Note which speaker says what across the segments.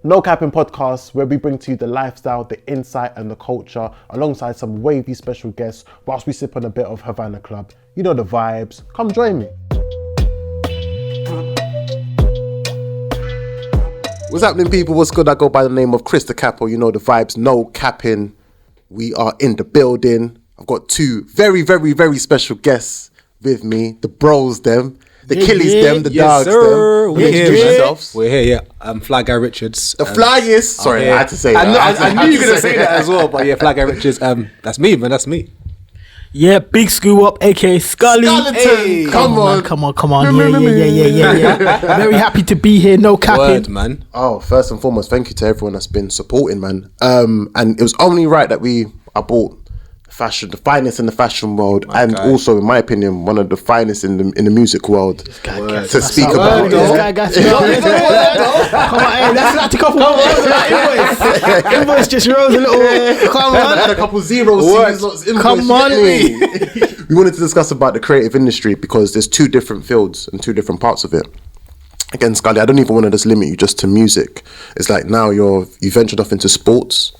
Speaker 1: No Cappin podcast, where we bring to you the lifestyle, the insight and the culture alongside some wavy special guests whilst we sip on a bit of Havana Club. You know the vibes. Come join me. What's happening, people? What's good? I go by the name of Chris the Capo. You know the vibes. No Cappin. We are in the building. I've got two very, very, very special guests with me. The bros, them. The killies, them. The dogs,
Speaker 2: sir.
Speaker 1: them.
Speaker 2: We're here,
Speaker 1: Yourselves.
Speaker 2: We're here, yeah. FlyGuy Richards.
Speaker 1: The flyest. Sorry, I had to say that.
Speaker 2: I knew you were going to say that as well, but yeah, FlyGuy Richards. That's me, man. That's me.
Speaker 3: Yeah, big screw up, aka Scully.
Speaker 1: Hey, come on.
Speaker 3: Yeah. Very happy to be here. No Cappin.
Speaker 2: Word, man.
Speaker 1: Oh, first and foremost, thank you to everyone that's been supporting, man. And it was only right that I bought fashion, the finest in the fashion world, also, in my opinion, one of the finest in the music world to speak about.
Speaker 3: This guy got you. Come on, hey, that's not to couple invoice. Invoice just rose a little. Come on,
Speaker 1: had a couple zeros.
Speaker 3: Come on,
Speaker 1: we wanted to discuss about the creative industry because there's two different fields and two different parts of it. Again, Scully, I don't even want to just limit you just to music. It's like now you ventured off into sports,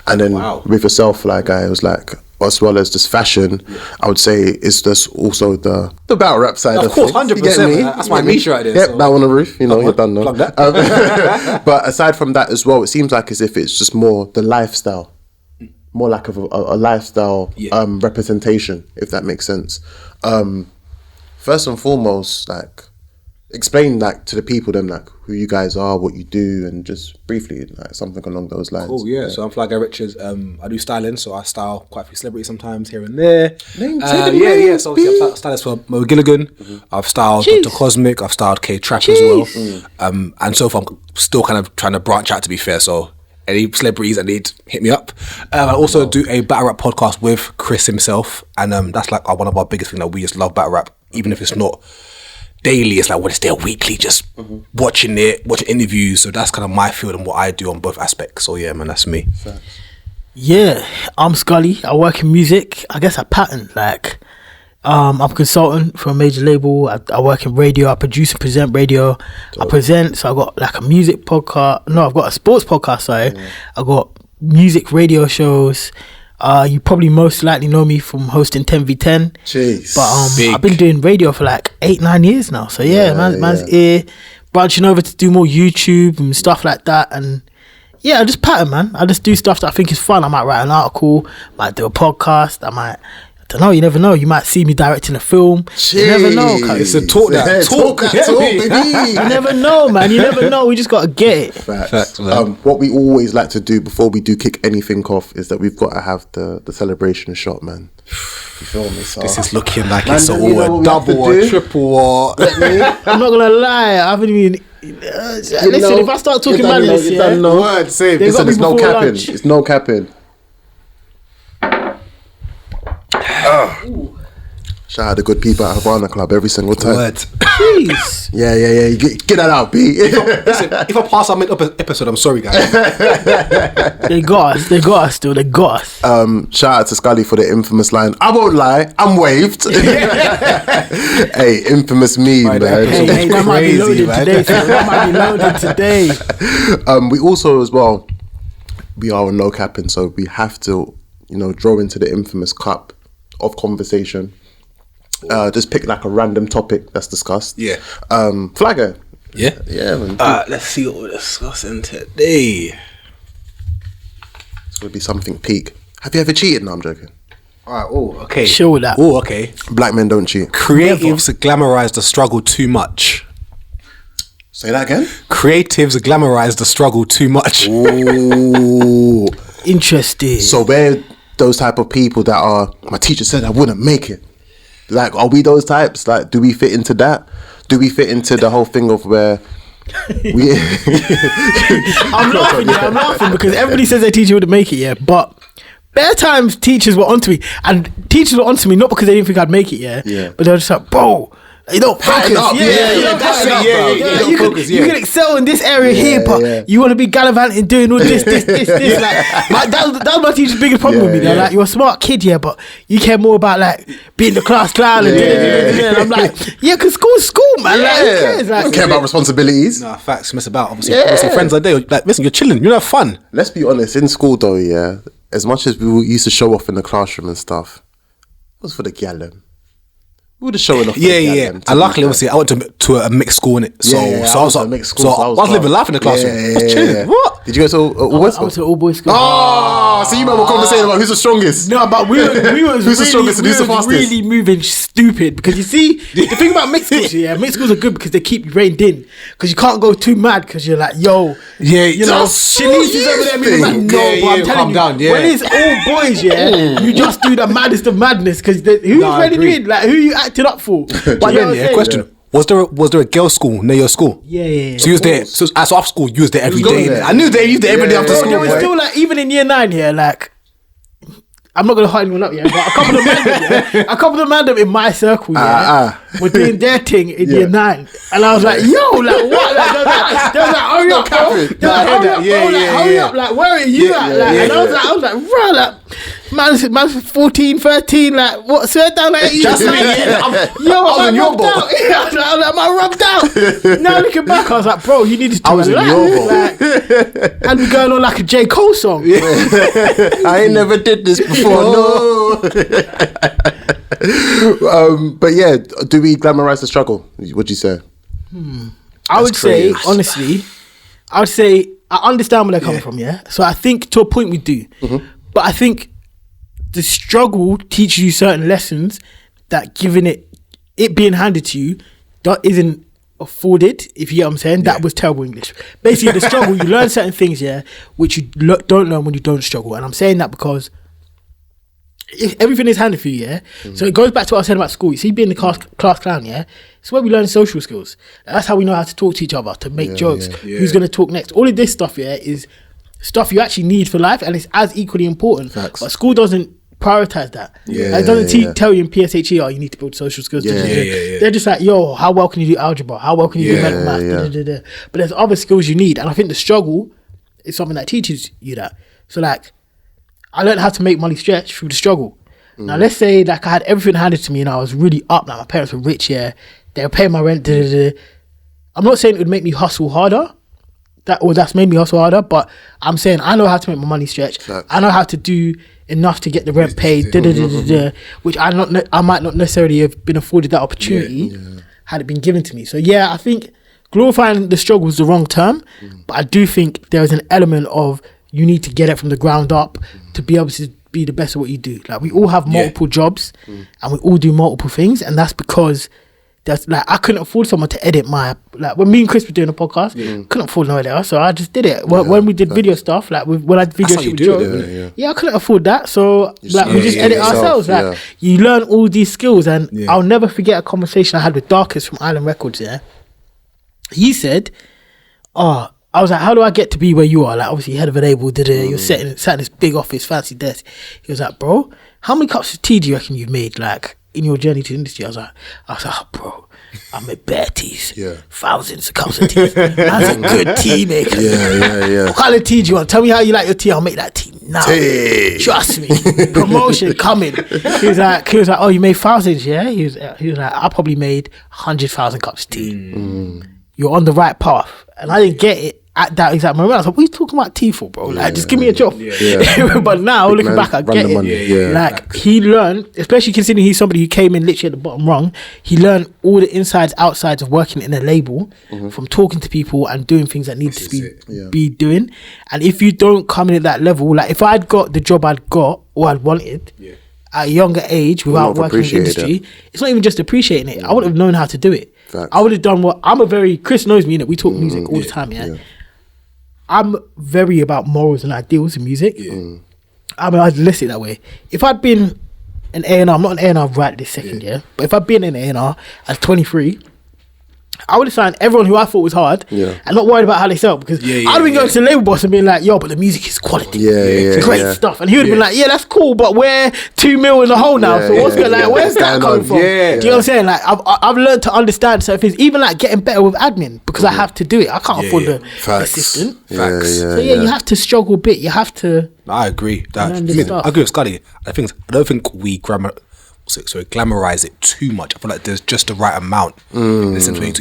Speaker 1: and then with yourself, FlyGuy, it was like, as well as just fashion, I would say is just also the battle rap side of
Speaker 2: course,
Speaker 1: things.
Speaker 2: 100%. That's my niche right there.
Speaker 1: Yep,
Speaker 2: so.
Speaker 1: that on the roof, you're done now.
Speaker 2: That.
Speaker 1: But aside from that as well, it seems like as if it's just more the lifestyle, more like of a lifestyle representation, if that makes sense. First and foremost, like, explain like to the people them like who you guys are, what you do, and just briefly like something along those lines.
Speaker 2: Cool, yeah. So I'm FlyGuy Richards. I do styling, so I style quite a few celebrities sometimes here and there. So I'm stylist for Mo Gilligan. I've styled Dr. Cosmic. I've styled K-Trap as well. And so far I'm still kind of trying to branch out, to be fair. So any celebrities that need, hit me up. I also do a battle rap podcast with Chris himself, and that's like one of our biggest things. That we just love battle rap, even if it's not daily. It's like, what is there weekly, just watching interviews. So that's kind of my field and what I do on both aspects. So yeah, man, that's me.
Speaker 3: Yeah, I'm Scully. I work in music. I guess I pattern. Like, I'm a consultant for a major label. I work in radio. I produce and present radio. I present. So I got like a music podcast. No, I've got a sports podcast. Sorry, I got music radio shows. You probably most likely know me from hosting 10v10.
Speaker 1: Jeez.
Speaker 3: But I've been doing radio for like 8-9 years now. So man's here, branching over to do more YouTube and stuff like that. And yeah, I just pattern, man. I just do stuff that I think is fun. I might write an article, might do a podcast, I don't know, you never know. You might see me directing a film.
Speaker 1: Jeez.
Speaker 3: You never know.
Speaker 2: It's a talk,
Speaker 1: baby.
Speaker 3: You never know, man. You never know. We just got to get it.
Speaker 1: Facts. What we always like to do before we do kick anything off is that we've got to have the celebration shot, man. You feel me? So
Speaker 2: this is looking like it's a double or a triple or...
Speaker 3: I'm not going to lie. I haven't even... listen, if I start talking madness,
Speaker 1: listen, it's no capping. It's no capping. Shout out the good people at Havana Club every single time.
Speaker 3: Jeez.
Speaker 1: Yeah. You get that out, B.
Speaker 2: Listen, if I pass our mid-episode, I'm sorry, guys.
Speaker 3: They got us still. They got us.
Speaker 1: Shout out to Scully for the infamous line. I won't lie, I'm waved. Hey, infamous me, man.
Speaker 3: Hey, that might be loaded today.
Speaker 1: We also, as well, we are on No Capping, so we have to, draw into the infamous cup of conversation. Just pick like a random topic that's discussed.
Speaker 2: Yeah.
Speaker 1: FlyGuy.
Speaker 2: Yeah,
Speaker 1: man.
Speaker 2: Let's see what we're discussing today.
Speaker 1: It's gonna be something peak. Have you ever cheated? No, I'm joking.
Speaker 2: Alright, okay.
Speaker 3: Chill with that.
Speaker 2: Okay.
Speaker 1: Black men don't cheat.
Speaker 2: Creatives glamorize the struggle too much.
Speaker 1: Say that again?
Speaker 2: Creatives glamorize the struggle too much.
Speaker 1: Ooh.
Speaker 3: Interesting.
Speaker 1: So we're those type of people that are, my teacher said I wouldn't make it. Like, are we those types? Like, do we fit into that? Do we fit into the whole thing of where we...
Speaker 3: I'm laughing because everybody says their teacher wouldn't make it, but bare times teachers were onto me, and teachers were onto me not because they didn't think I'd make it, but they were just like, bro, You don't focus. You can excel in this area here, but you want to be gallivanting, doing all this. Like, that was my teacher's biggest problem with me. Though. Like, you're a smart kid, but you care more about like being the class clown. And I'm like, because school's school, man. Like, who cares? Like,
Speaker 1: I don't care about responsibilities.
Speaker 2: Nah, facts. Mess about. Obviously, friends are there. Like, listen, you're chilling. You have fun.
Speaker 1: Let's be honest. In school, though, as much as we used to show off in the classroom and stuff, it was for the gallon. We were just showing off.
Speaker 2: And luckily, obviously, I went to a mixed school, innit? So I was like, mixed school. So I was living life in the classroom. I was chilling. What?
Speaker 1: Did you go to
Speaker 3: I went to all boys school.
Speaker 1: Oh, so you remember conversating about who's the strongest?
Speaker 3: No, but we were
Speaker 1: who's the strongest and who's the fastest?
Speaker 3: Really moving stupid because you see the thing about mixed schools. Mixed schools are good because they keep you reined in because you can't go too mad because you're like, yo, you know, Shanice is over there. Being like, no, but I'm telling you, when it's all boys, you just do the maddest of madness because who's raining you in? Like, who you acting up for?
Speaker 2: But then, question. Was there a girls' school near your school?
Speaker 3: Yeah.
Speaker 2: So you was there. So after school, you was there every day. I knew they used there every day after school.
Speaker 3: There was still like even in year 9 like I'm not gonna hide anyone up but a couple of them in my circle were doing their thing in year 9, and I was like, yo, like what? Like, they was like, hurry up, bro. Hurry up, like where are you at? Like, and I was like, bro, like. Man's 14, 13, like, what, swear down like
Speaker 2: just me,
Speaker 3: I was in your boat. I was like, am I rubbed out? Now looking back, I was like, bro, you needed to
Speaker 1: I was in your boat.
Speaker 3: Like, and we going on like a J. Cole song.
Speaker 1: I ain't never did this before, no. But yeah, do we glamorize the struggle? What'd you say?
Speaker 3: I would say, honestly, I understand where they're coming from, So I think to a point we do. But I think the struggle teaches you certain lessons that given it being handed to you that isn't afforded, if you get what I'm saying. That was terrible English. Basically, the struggle, you learn certain things, which you don't learn when you don't struggle. And I'm saying that because everything is handed for you, So it goes back to what I said about school. You see, being the class clown, it's where we learn social skills. That's how we know how to talk to each other, to make jokes. Who's going to talk next? All of this stuff, is stuff you actually need for life, and it's as equally important.
Speaker 1: Facts.
Speaker 3: But school doesn't prioritize that. It doesn't tell you in PSHE, you need to build social skills. They're just like, yo, how well can you do algebra? How well can you do mental math? But there's other skills you need, and I think the struggle is something that teaches you that. So like, I learned how to make money stretch through the struggle. Now let's say like I had everything handed to me and I was really up, like my parents were rich, they were paying my rent. I'm not saying it would make me hustle harder. That's made me hustle harder, but I'm saying I know how to make my money stretch. Facts. I know how to do enough to get the rent paid, which I might not necessarily have been afforded that opportunity had it been given to me. So I think glorifying the struggle is the wrong term, but I do think there is an element of you need to get it from the ground up to be able to be the best at what you do. Like we all have multiple jobs and we all do multiple things, and that's because that's like I couldn't afford someone to edit my, like when me and Chris were doing a podcast, couldn't afford no editor, so I just did it. When we did video stuff, like when I did video shoot with Joe, I couldn't afford that, so we just edit ourselves. Like you learn all these skills, and I'll never forget a conversation I had with Darkest from Island Records. He said, I was like, how do I get to be where you are? Like, obviously, head of a label, you're sat in this big office, fancy desk. He was like, bro, how many cups of tea do you reckon you've made, like, in your journey to the industry? I was like, bro, I made bare teas. Thousands of cups of tea. That's a good tea maker. What kind of tea do you want? Tell me how you like your tea. I'll make that tea now. Trust me. Promotion coming. He was like, oh, you made thousands, yeah? He was like, I probably made 100,000 cups of tea. You're on the right path. And I didn't get it at that exact moment. I was like, what are you talking about tea for, bro? Like, just give me a job. But now, looking back, I get it. He learned, especially considering he's somebody who came in literally at the bottom rung, he learned all the insides, outsides of working in a label, from talking to people and doing things that need to be doing. And if you don't come in at that level, like if I'd got the job I'd got or I'd wanted at a younger age without working in the industry, it's not even just appreciating it. I wouldn't have known how to do it. Facts. I would have done Chris knows me, innit? We talk music all the time, I'm very about morals and ideals in music. I'd list it that way. If I'd been an A&R, I'm not an A&R right this second, but if I'd been an A&R at 23, I would have signed everyone who I thought was hard and not worried about how they felt, because I'd have been going to the label boss and being like, yo, but the music is quality. It's great stuff. And he would have been like, yeah, that's cool, but we're 2 mil in the hole now. So what's going like, where's that coming from? Do you know what I'm saying? Like, I've learned to understand certain things, even like getting better with admin, because I have to do it. I can't afford the assistant.
Speaker 2: So
Speaker 3: you have to struggle a bit. You have to.
Speaker 2: I agree. I agree with Scully. I don't think we glamorize it too much. I feel like there's just the right amount in the sense where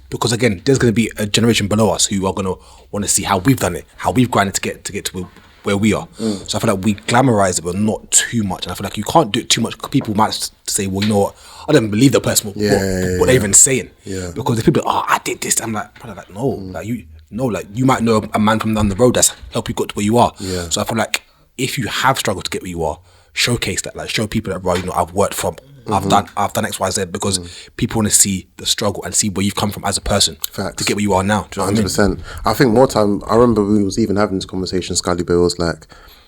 Speaker 2: because again, there's going to be a generation below us who are going to want to see how we've done it, how we've grinded to get to where we are. So I feel like we glamorize it, but not too much. And I feel like you can't do it too much, because people might say, well, you know what, I don't believe the person what they're even saying. Because if people are, I did this, I'm like, no, like you might know a man from down the road that's helped you got to where you are. So I feel like if you have struggled to get where you are, showcase that, like show people that, bro, you know, I've worked from, I've done XYZ, because people want to see the struggle and see where you've come from as a person to get where you are now. Do you know what
Speaker 1: 100%. I think more time, I remember we was even having this conversation, Scully, but it was like,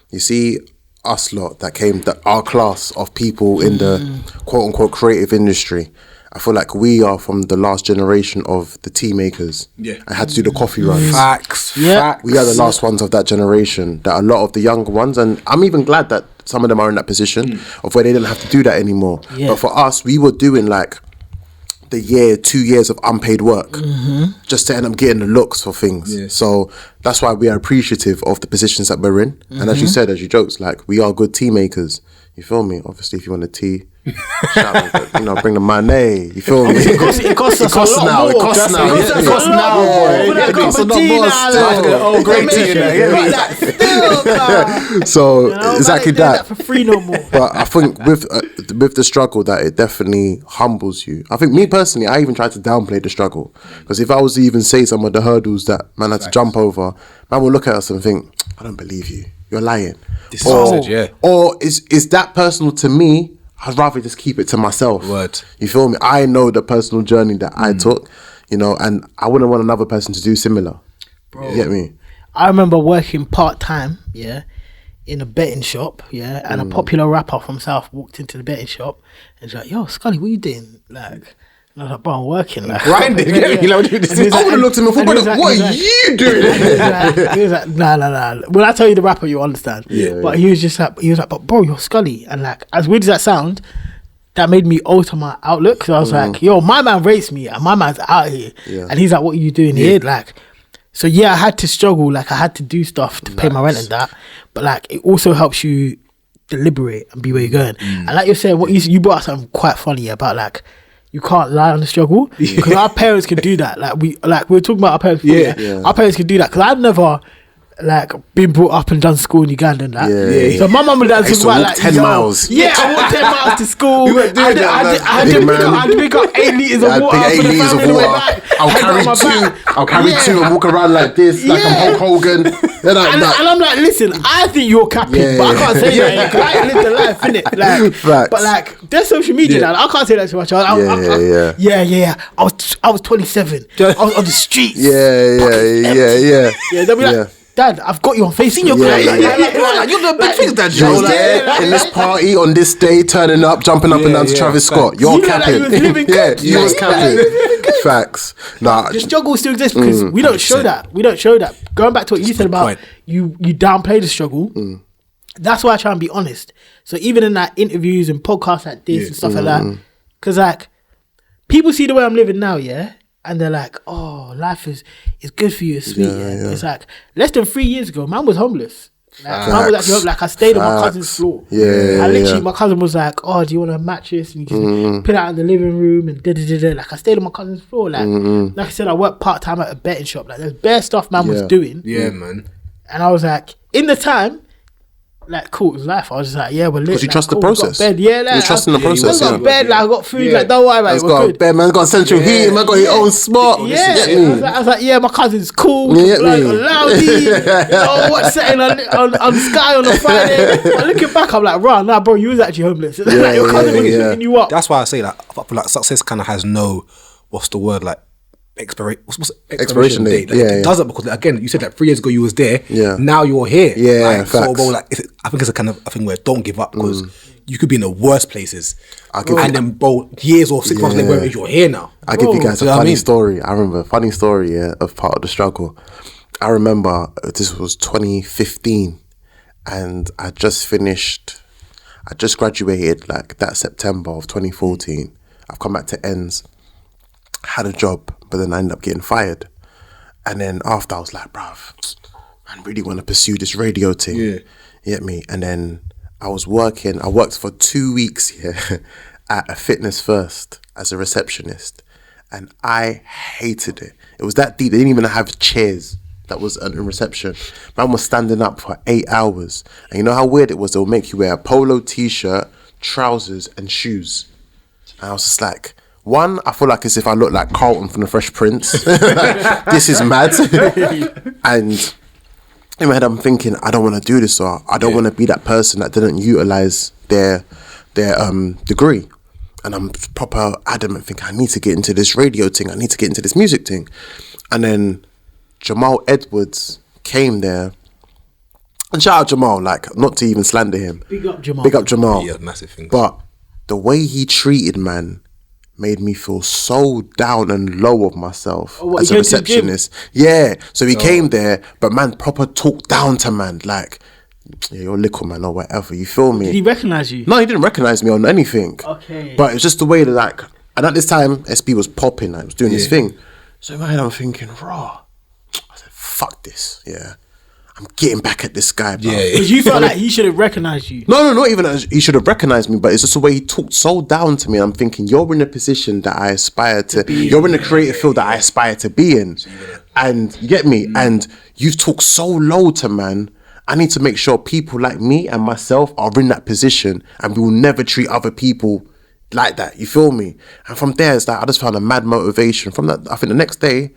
Speaker 1: you see us lot that came, our class of people in the quote unquote creative industry, I feel like we are from the last generation of the tea makers. I had to do the coffee runs.
Speaker 2: Facts.
Speaker 1: We are the last ones of that generation. That a lot of the younger ones, and I'm even glad that some of them are in that position of where they didn't have to do that anymore. But for us, we were doing like the 2 years of unpaid work just to end up getting the looks for things. So that's why we are appreciative of the positions that we're in. And as you said, as you joked, like, we are good tea makers. You feel me? Obviously, if you want a tea, shout out, you know, bring the money. You feel me? It costs now. It costs now. It costs now. It costs a lot more still.
Speaker 2: Oh, great tea in there.
Speaker 1: So exactly that.
Speaker 3: For free no more.
Speaker 1: But I think with the struggle, that it definitely humbles you. I think me personally, I even tried to downplay the struggle, because if I was to even say some of the hurdles that man had to jump over, man will look at us and think, I don't believe you. You're lying. Or is that personal to me? I'd rather just keep it to myself. You feel me? I know the personal journey that I took, you know, and I wouldn't want another person to do similar. Bro, you get me?
Speaker 3: I remember working part-time, in a betting shop, and a popular rapper from South walked into the betting shop and was like, yo, Scully, what you doing? Like, and I was like, bro, I'm working. Like,
Speaker 1: grinding. I would have looked at him and thought, what are you doing?
Speaker 3: He was like, nah. When I tell you the rapper, you'll understand. But he was just like, but bro, you're Scully. And like, as weird as that sound, that made me alter my outlook. Because I was like, yo, my man rates me and my man's out here. And he's like, what are you doing here? Like, so I had to struggle. Like, I had to do stuff to pay my rent and that. But like, it also helps you deliberate and be where you're going. And like you're saying, what you brought up something quite funny about, like, you can't lie on the struggle, because our parents can do that. Like we were talking about our parents before, our parents can do that, because I've never like been brought up and done school in Uganda and that. So my mum and dad talk about like
Speaker 1: 10 miles.
Speaker 3: I walked 10 miles to school. I had to pick up 8 litres of water.
Speaker 1: I'll carry two and walk around like this, like I'm Hulk Hogan.
Speaker 3: And I'm like, listen, I think you're Cappin, but I can't say that because I ain't lived the life, innit? Like, but like, there's social media now. I can't say that to my child. I was 27. I was on the streets. They'll be like, Dad, I've got you on Facebook.
Speaker 2: You're the big things, Dad.
Speaker 1: In this party on this day, turning up, jumping up and down to Travis Scott. You're Cappin. You was Cappin. Facts. Nah,
Speaker 3: the struggle still exists because we don't show that. Going back to what you said about you downplay the struggle. That's why I try and be honest. So even in that interviews and podcasts like this and stuff like that, because like people see the way I'm living now, and they're like, oh, life is good for you, it's sweet. It's like less than 3 years ago, man was homeless. Like, man was actually like, I stayed on my cousin's floor. My cousin was like, oh, do you want a mattress? And you can put it out in the living room and Like, I stayed on my cousin's floor. Like, like I said, I worked part-time at a betting shop. Like, there's bare stuff man was doing.
Speaker 2: Man.
Speaker 3: And I was like, in the time, like, cool, it was life. I was just like, we're lit.
Speaker 1: Because you trust the process.
Speaker 3: Bed.
Speaker 1: You're trusting the process.
Speaker 3: I got bed, like, I got food, like, don't worry about it.
Speaker 1: Got bed, man, got central heating, man, got his own spot.
Speaker 3: I was like, my cousin's cool. Like, loudy. What's setting on Sky on a Friday. But looking back, I'm like, bro, you was actually homeless. Like, your cousin was picking you up.
Speaker 2: That's why I say that. I feel like success kind of has no, what's the word, like, expiration date. Like, it doesn't, because again, you said that 3 years ago you was there.
Speaker 1: Yeah.
Speaker 2: Now you're here.
Speaker 1: Yeah,
Speaker 2: like, so, bro, like, I think it's a kind of a thing where don't give up, because you could be in the worst places, and then, bro, years or 6 months later, you're here now.
Speaker 1: I'll give you guys a funny story. I remember a funny story of part of the struggle. I remember this was 2015, and I just graduated like that September of 2014. I've come back to ends, had a job, but then I ended up getting fired. And then after, I was like, bruv, I really want to pursue this radio thing.
Speaker 2: Yeah.
Speaker 1: You get me? And then I worked for 2 weeks at a Fitness First as a receptionist, and I hated it. It was that deep. They didn't even have chairs. That was in reception. Man was standing up for 8 hours. And you know how weird it was? They'll make you wear a polo t-shirt, trousers, and shoes. And I was just like, one, I feel like as if I look like Carlton from the Fresh Prince. Like, this is mad. And in my head, I'm thinking, I don't want to do this, or I don't want to be that person that didn't utilize their degree. And I'm proper adamant, thinking, I need to get into this radio thing. I need to get into this music thing. And then Jamal Edwards came there, and shout out Jamal, like, not to even slander him.
Speaker 3: Big up
Speaker 1: Jamal.
Speaker 2: Yeah, massive thing.
Speaker 1: But the way he treated man made me feel so down and low of myself as a receptionist. Yeah, so he came there, but man proper talked down to man, like, yeah, you're little man or whatever, you feel me?
Speaker 3: Did he recognise you?
Speaker 1: No, he didn't recognise me on anything.
Speaker 3: Okay.
Speaker 1: But it's just the way that, like, and at this time, SB was popping, like, was doing his thing. So in my head, I'm thinking, raw. I said, fuck this, yeah. I'm getting back at this guy, bro.
Speaker 3: Because you felt like he should have recognised you.
Speaker 1: No, not even as he should have recognised me, but it's just the way he talked so down to me. I'm thinking, you're in a position that I aspire to be. You're in a creative field that I aspire to be in. And you get me? And you've talked so low to man. I need to make sure people like me and myself are in that position, and we will never treat other people like that. You feel me? And from there, it's like, I just found a mad motivation. From that, I think the next day,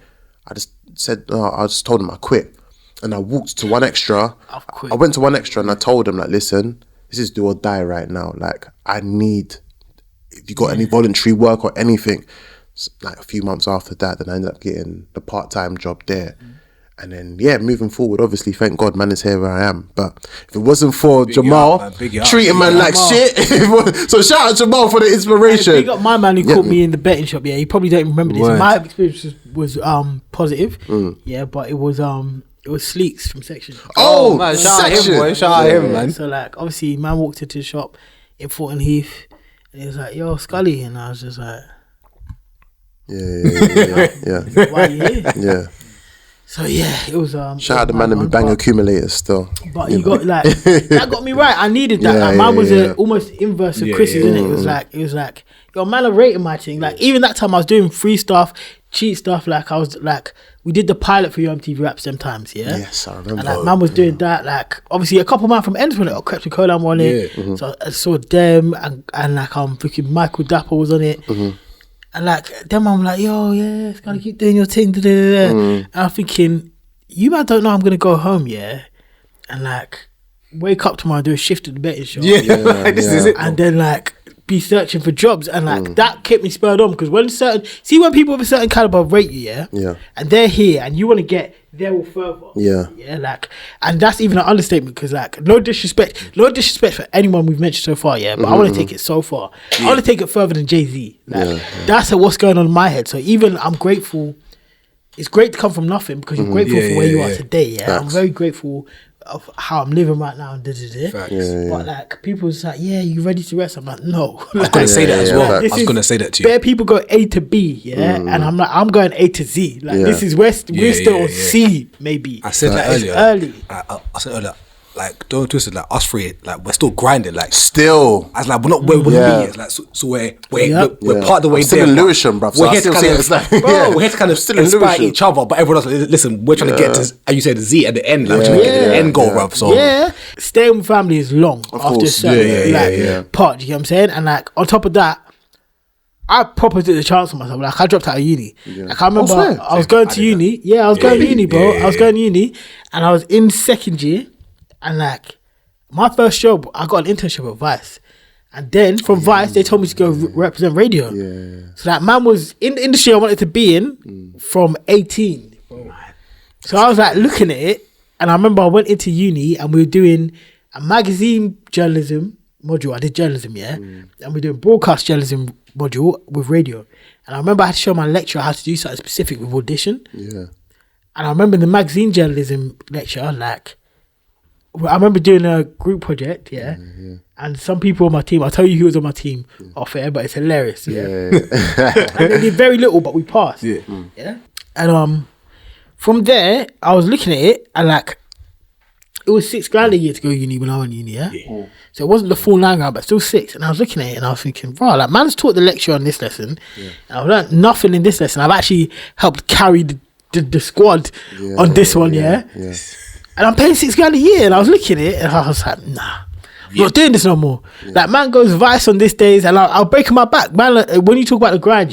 Speaker 1: I just told him I quit. And I walked to One Extra. I went to One Extra and I told them, like, listen, this is do or die right now. Like, I need, if you got any voluntary work or anything. So, like, a few months after that, then I ended up getting the part-time job there. And then, moving forward, obviously, thank God, man, is here where I am. But if it wasn't for Jamal treating man like shit, so shout out Jamal for the inspiration.
Speaker 3: Big up my man who caught me in the betting shop. Yeah, he probably don't remember this. My experience was positive. Yeah, but it was Sleeks from Section.
Speaker 1: Oh
Speaker 2: man, shout out him, boy. Shout out him, man.
Speaker 3: So, like, obviously, man walked into the shop in Fulton Heath, and he was like, "Yo, Scully," and I was just like,
Speaker 1: "Yeah."
Speaker 3: Why are you here?
Speaker 1: Yeah.
Speaker 3: So it was
Speaker 1: shout out the man and me bang accumulators still.
Speaker 3: But you got like that got me right. I needed that. Like, mine was almost inverse of Chris's, isn't it? It was like, yo, man, I rated my thing. Like, even that time I was doing free stuff, cheat stuff. Like, I was like, we did the pilot for UMTV Raps them times,
Speaker 1: Yes, I remember.
Speaker 3: And like, man was doing that. Like, obviously, a couple man from Ends were like, Crept and Colan were on it. So I saw them, and like, freaking Michael Dapper was on it. And like, them I'm like, yo, yeah, it's gotta keep doing your thing. And I'm thinking, you man don't know I'm gonna go home, and like, wake up tomorrow and do a shift at the betting shop.
Speaker 2: This is it.
Speaker 3: And then like, be searching for jobs, and like that kept me spurred on, because when people of a certain caliber rate you, and they're here, and you want to get there or further, like, and that's even an understatement, because like, no disrespect for anyone we've mentioned so far, but I want to take it so far. I want to take it further than Jay-Z. Like, that's what's going on in my head. So even I'm grateful. It's great to come from nothing, because you're grateful for where you are today. I'm very grateful of how I'm living right now, and but like, people's like, you ready to rest? I'm like, no.
Speaker 2: I was gonna say that as well. I was gonna say that to you.
Speaker 3: Bare people go A to B, and I'm like, I'm going A to Z. Like, this is we're still on C, maybe.
Speaker 2: I said that earlier.
Speaker 3: Early.
Speaker 2: I said earlier, like, don't twist it, like, us three, like, we're still grinding, like,
Speaker 1: still.
Speaker 2: I was like, we're not where we want to be. It's like, so we're part of the way
Speaker 1: still
Speaker 2: there.
Speaker 1: in Lewisham, bruv.
Speaker 2: We're here to kind of, we're here to kind of still inspire each other, but everyone else, listen, we're trying to get to, as you say, the Z at the end. Like, we're trying to get to the end goal, bruv. So
Speaker 3: staying with family is long after a certain part. You know what I'm saying? And like, on top of that, I proper took the chance on myself. Like, I dropped out of uni. Like, I remember I was going to uni. I was going to uni, bro. I was going to uni, and I was in second year, and like, my first job, I got an internship at Vice, And then from Vice, they told me to go represent radio.
Speaker 1: Yeah.
Speaker 3: So that man was in the industry I wanted to be in from 18. So I was like looking at it, and I remember I went into uni and we were doing a magazine journalism module. I did journalism, and we were doing broadcast journalism module with radio. And I remember I had to show my lecturer how to do something specific with audition.
Speaker 1: Yeah.
Speaker 3: And I remember in the magazine journalism lecture, like, I remember doing a group project, and some people on my team, I'll tell you who was on my team off air, but it's hilarious. And they did very little, but we passed. And from there, I was looking at it, and like, it was $6,000 a year to go uni when I went uni, So it wasn't the full £9,000, but still 6. And I was looking at it, and I was thinking, bro, like, man's taught the lecture on this lesson, and I've learned nothing in this lesson. I've actually helped carry the squad on this one, And I'm paying $6,000 a year, and I was looking at it, and I was like, nah, I'm not doing this no more. Like, man goes Vice on these days, and I'll break my back. Man, like, when you talk about the grind,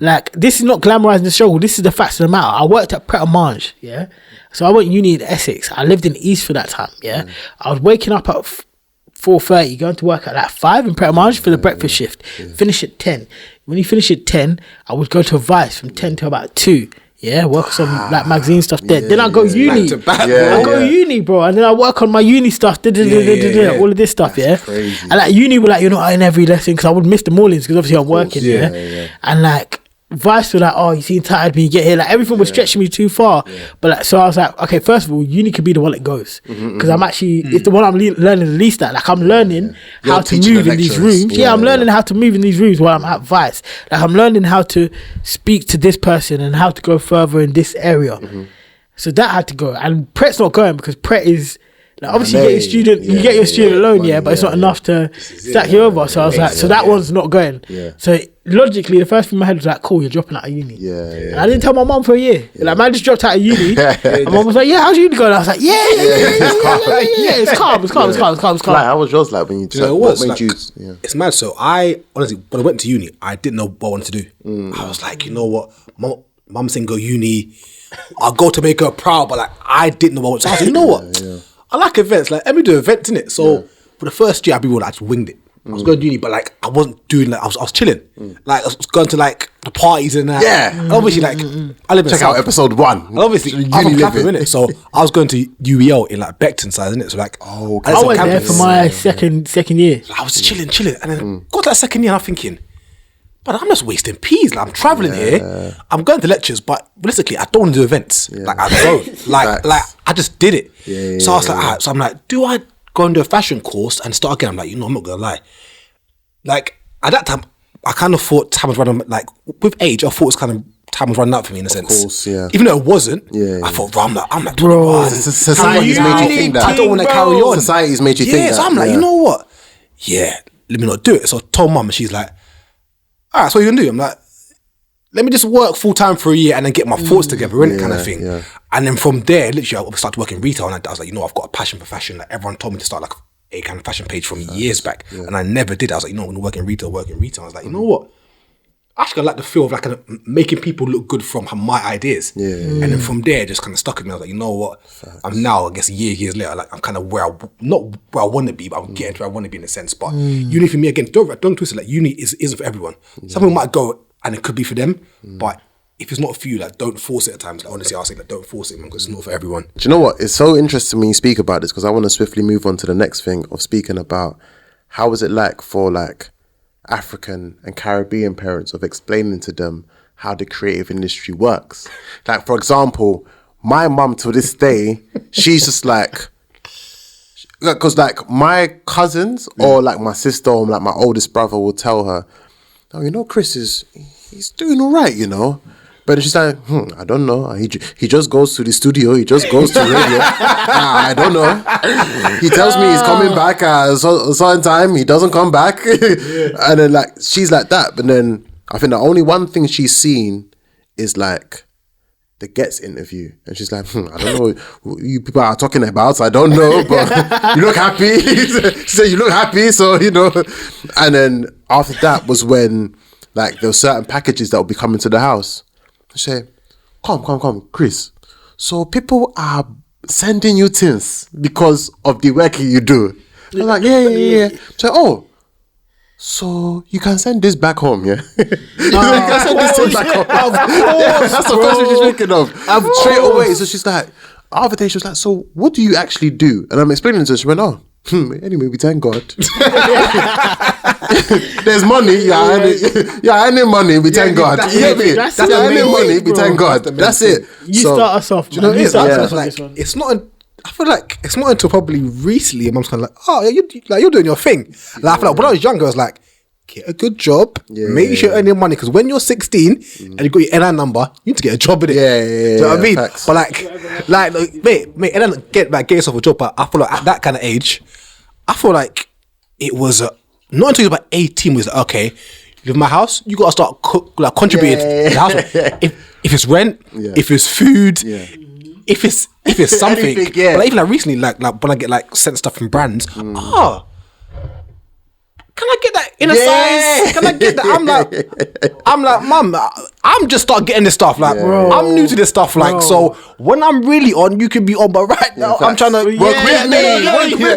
Speaker 3: like, this is not glamorizing the struggle. This is the facts of the matter. I worked at Pret a Manger, So I went uni in Essex. I lived in East for that time, I was waking up at 4:30, going to work at like 5 in Pret a Manger for the breakfast shift. Finish at 10. When you finish at 10, I would go to Vice from 10 to about 2. Work some like magazine stuff there. Then I go uni. I go uni, bro, and then I work on my uni stuff. All of this stuff,
Speaker 1: Crazy.
Speaker 3: And like uni were like, you're not in every lesson because I would miss the mornings because obviously I'm working, and like Vice were like, oh, you seem tired when you get here. Like everything was stretching me too far. But like, so I was like, okay, first of all, uni could be the one that goes because I'm actually it's the one I'm learning the least at. Like I'm learning how to move in these rooms. I'm learning how to move in these rooms while I'm at Vice. Like I'm learning how to speak to this person and how to go further in this area. So that had to go. And Pret's not going because Pret is. Like obviously you get your student loan, but it's not enough to stack you over. So I was like, so that one's not going. So logically, the first thing in my head was like, cool, you're dropping out of uni. And I didn't tell my mum for a year. Like, man just dropped out of uni. And mum was like, yeah, how's uni going? I was like, it's calm.
Speaker 1: Like, how was yours like when you
Speaker 2: It's mad. So I honestly, when I went to uni, I didn't know what I wanted to do. I was like, you know what, mum saying go uni, I'll go to make her proud, but like I didn't know what I wanted. So I was like, you know what? I like events. Like, let me do events, innit? So for the first year, I'll be real, I just winged it. I was going to uni, but like I wasn't doing like I was chilling. Like I was going to like the parties and that. And obviously, like I live in
Speaker 1: check out episode 1.
Speaker 2: And obviously, I'm from Cappin, innit? So I was going to UEL in like Beckton side, innit? So like,
Speaker 3: I went there for my second year.
Speaker 2: So I was chilling, and then got to that second year, and I'm thinking, but I'm just wasting peas. Like I'm traveling here, I'm going to lectures, but realistically, I don't want to do events. Like I don't. like I just did it. So I was like, alright. So I'm like, do I go and do a fashion course and start again? I'm like, I'm not gonna lie. Like at that time, I kind of thought time was running. Like with age, I thought it was kind of time was running out for me in a sense. Of course, Even though it wasn't, I thought, bro, I'm like, bro,
Speaker 1: society's made you think that.
Speaker 2: I don't want to carry on.
Speaker 1: Society's made you think that.
Speaker 2: So I'm like, you know what? Let me not do it. So I told mum, and she's like, all right, so what you gonna do? I'm like, let me just work full time for a year and then get my thoughts together, kind of thing. And then from there, literally, I started working retail, and I was like, I've got a passion for fashion. Like everyone told me to start like a kind of fashion page from years back, and I never did. I was like, I'm gonna work in retail. I was like, you know what? I actually like the feel of like kind of making people look good from my ideas. And then from there, it just kind of stuck with me. I was like, you know what? I'm now, I guess, years later, like I'm kind of not where I want to be, but I'm getting to where I want to be in a sense. But uni for me, again, don't twist it. Like uni isn't for everyone. Some people might go and it could be for them, but if it's not for you, like don't force it at times. Like honestly, I'll say like don't force it, man, because it's not for everyone.
Speaker 1: Do you know what? It's so interesting when you speak about this because I want to swiftly move on to the next thing of speaking about how is it like for like African and Caribbean parents of explaining to them how the creative industry works. Like, for example, my mum to this day, she's just like, because like my cousins or like my sister or like my oldest brother will tell her, oh, Chris he's doing all right, But she's like, I don't know. He just goes to the studio. He just goes to radio. I don't know. He tells me he's coming back at a certain time. He doesn't come back. And then like she's like that. But then I think the only one thing she's seen is like the Gets interview. And she's like, I don't know what you people are talking about. I don't know. But you look happy. She said, you look happy. So, And then after that was when like there were certain packages that would be coming to the house. Say, come, Chris. So people are sending you things because of the work you do. I'm like, yeah. So, so you can send this back home, yeah? You can send this thing back home.
Speaker 3: Of course,
Speaker 1: That's the first thing she's thinking of. Straight away. So she's like, other day she was like, so what do you actually do? And I'm explaining to her. She went, oh, anyway, we thank God. There's money, I need money, we thank God.
Speaker 3: That's the
Speaker 1: I
Speaker 3: main
Speaker 1: need money,
Speaker 3: thing,
Speaker 1: we
Speaker 3: bro.
Speaker 1: thank God. That's it.
Speaker 3: You start us off.
Speaker 2: Do you know what it is?
Speaker 3: Like,
Speaker 2: It's not. I feel like it's not until probably recently. Mum's kind of like, oh, yeah, you're doing your thing. Like, I feel like when I was younger, I was like, get a good job, make sure you earn your money. Because when you're 16 and you got your NI number, you need to get a job in it. Do you know what I mean?
Speaker 1: Facts.
Speaker 2: But like, mate, and then get yourself a job. But I feel like at that kind of age, I feel like it was not until you're about 18 was like, okay, you live in my house, you gotta start contributing to the house. If it's rent, if it's food, if it's something.
Speaker 1: Anything,
Speaker 2: But like, even like recently, like when I get like sent stuff from brands, can I get that in a size? Can I get that? I'm like, Mum, I'm just start getting this stuff. Like, I'm new to this stuff. Like, so when I'm really on, you can be on. But right now, I'm trying to work with me.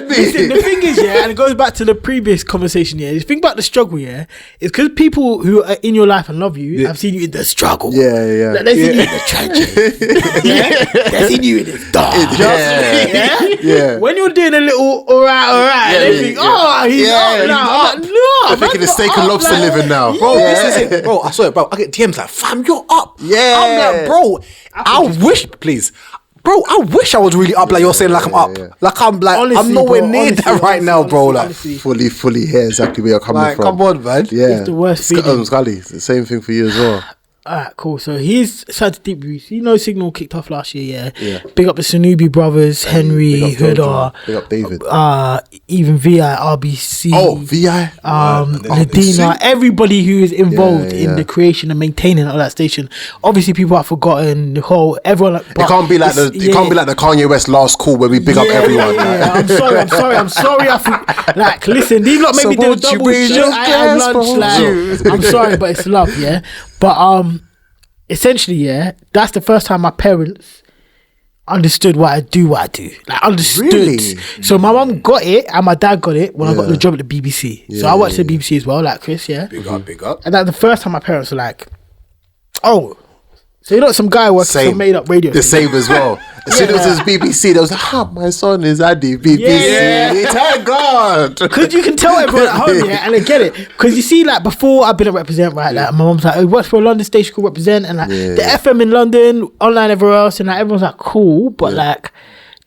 Speaker 3: Listen, the thing is, and it goes back to the previous conversation. The thing about the struggle, is because people who are in your life and love you have seen you in the struggle. Like, they've seen you in the trenches. They've seen you in the dark. When you're doing a little alright, they think, he's up now. No,
Speaker 1: I'm thinking the steak and lobster living now.
Speaker 2: Bro, this is it. Bro, I swear, bro, I get DMs like, fam, you're up. I'm like, bro, I wish I was really up like you're saying, like I'm up. Like I'm like, honestly, I'm nowhere near that right now, bro. Like
Speaker 1: fully hear exactly where you're coming from.
Speaker 2: Come on, man.
Speaker 3: It's the worst feeling.
Speaker 1: Scully, the same thing for you as well.
Speaker 3: Alright, cool. So he's sad to deep roots. You know, Signal kicked off last year. Big up the Sanubi brothers, Henry, Huda,
Speaker 1: big up David,
Speaker 3: even VI, RBC.
Speaker 1: VI,
Speaker 3: Ladina, everybody who is involved in the creation and maintaining of that station. Obviously, people have forgotten the whole. Everyone, it
Speaker 1: can't be like the Kanye West last call where we big up everyone.
Speaker 3: I'm sorry. Like, listen, these lot maybe do a double shot. I had lunch. Like, I'm sorry, but it's love, But essentially, that's the first time my parents understood why I do. Like, understood.
Speaker 1: Really?
Speaker 3: So my mum got it and my dad got it when I got the job at the BBC. So I worked at the BBC as well, like Chris.
Speaker 2: Big up.
Speaker 3: And that's the first time my parents were like, "Oh, so you're not some guy working some made up radio."
Speaker 1: The same as well. As soon as it was BBC, they was like, my son is at the BBC. Thank God.
Speaker 3: Because you can tell everyone at home, and they get it. Because you see, like, before I've been at Represent, right, like, my mum's like, I worked for a London station called Represent, and like, the FM in London, online everywhere else, and like, everyone's like, cool, but like,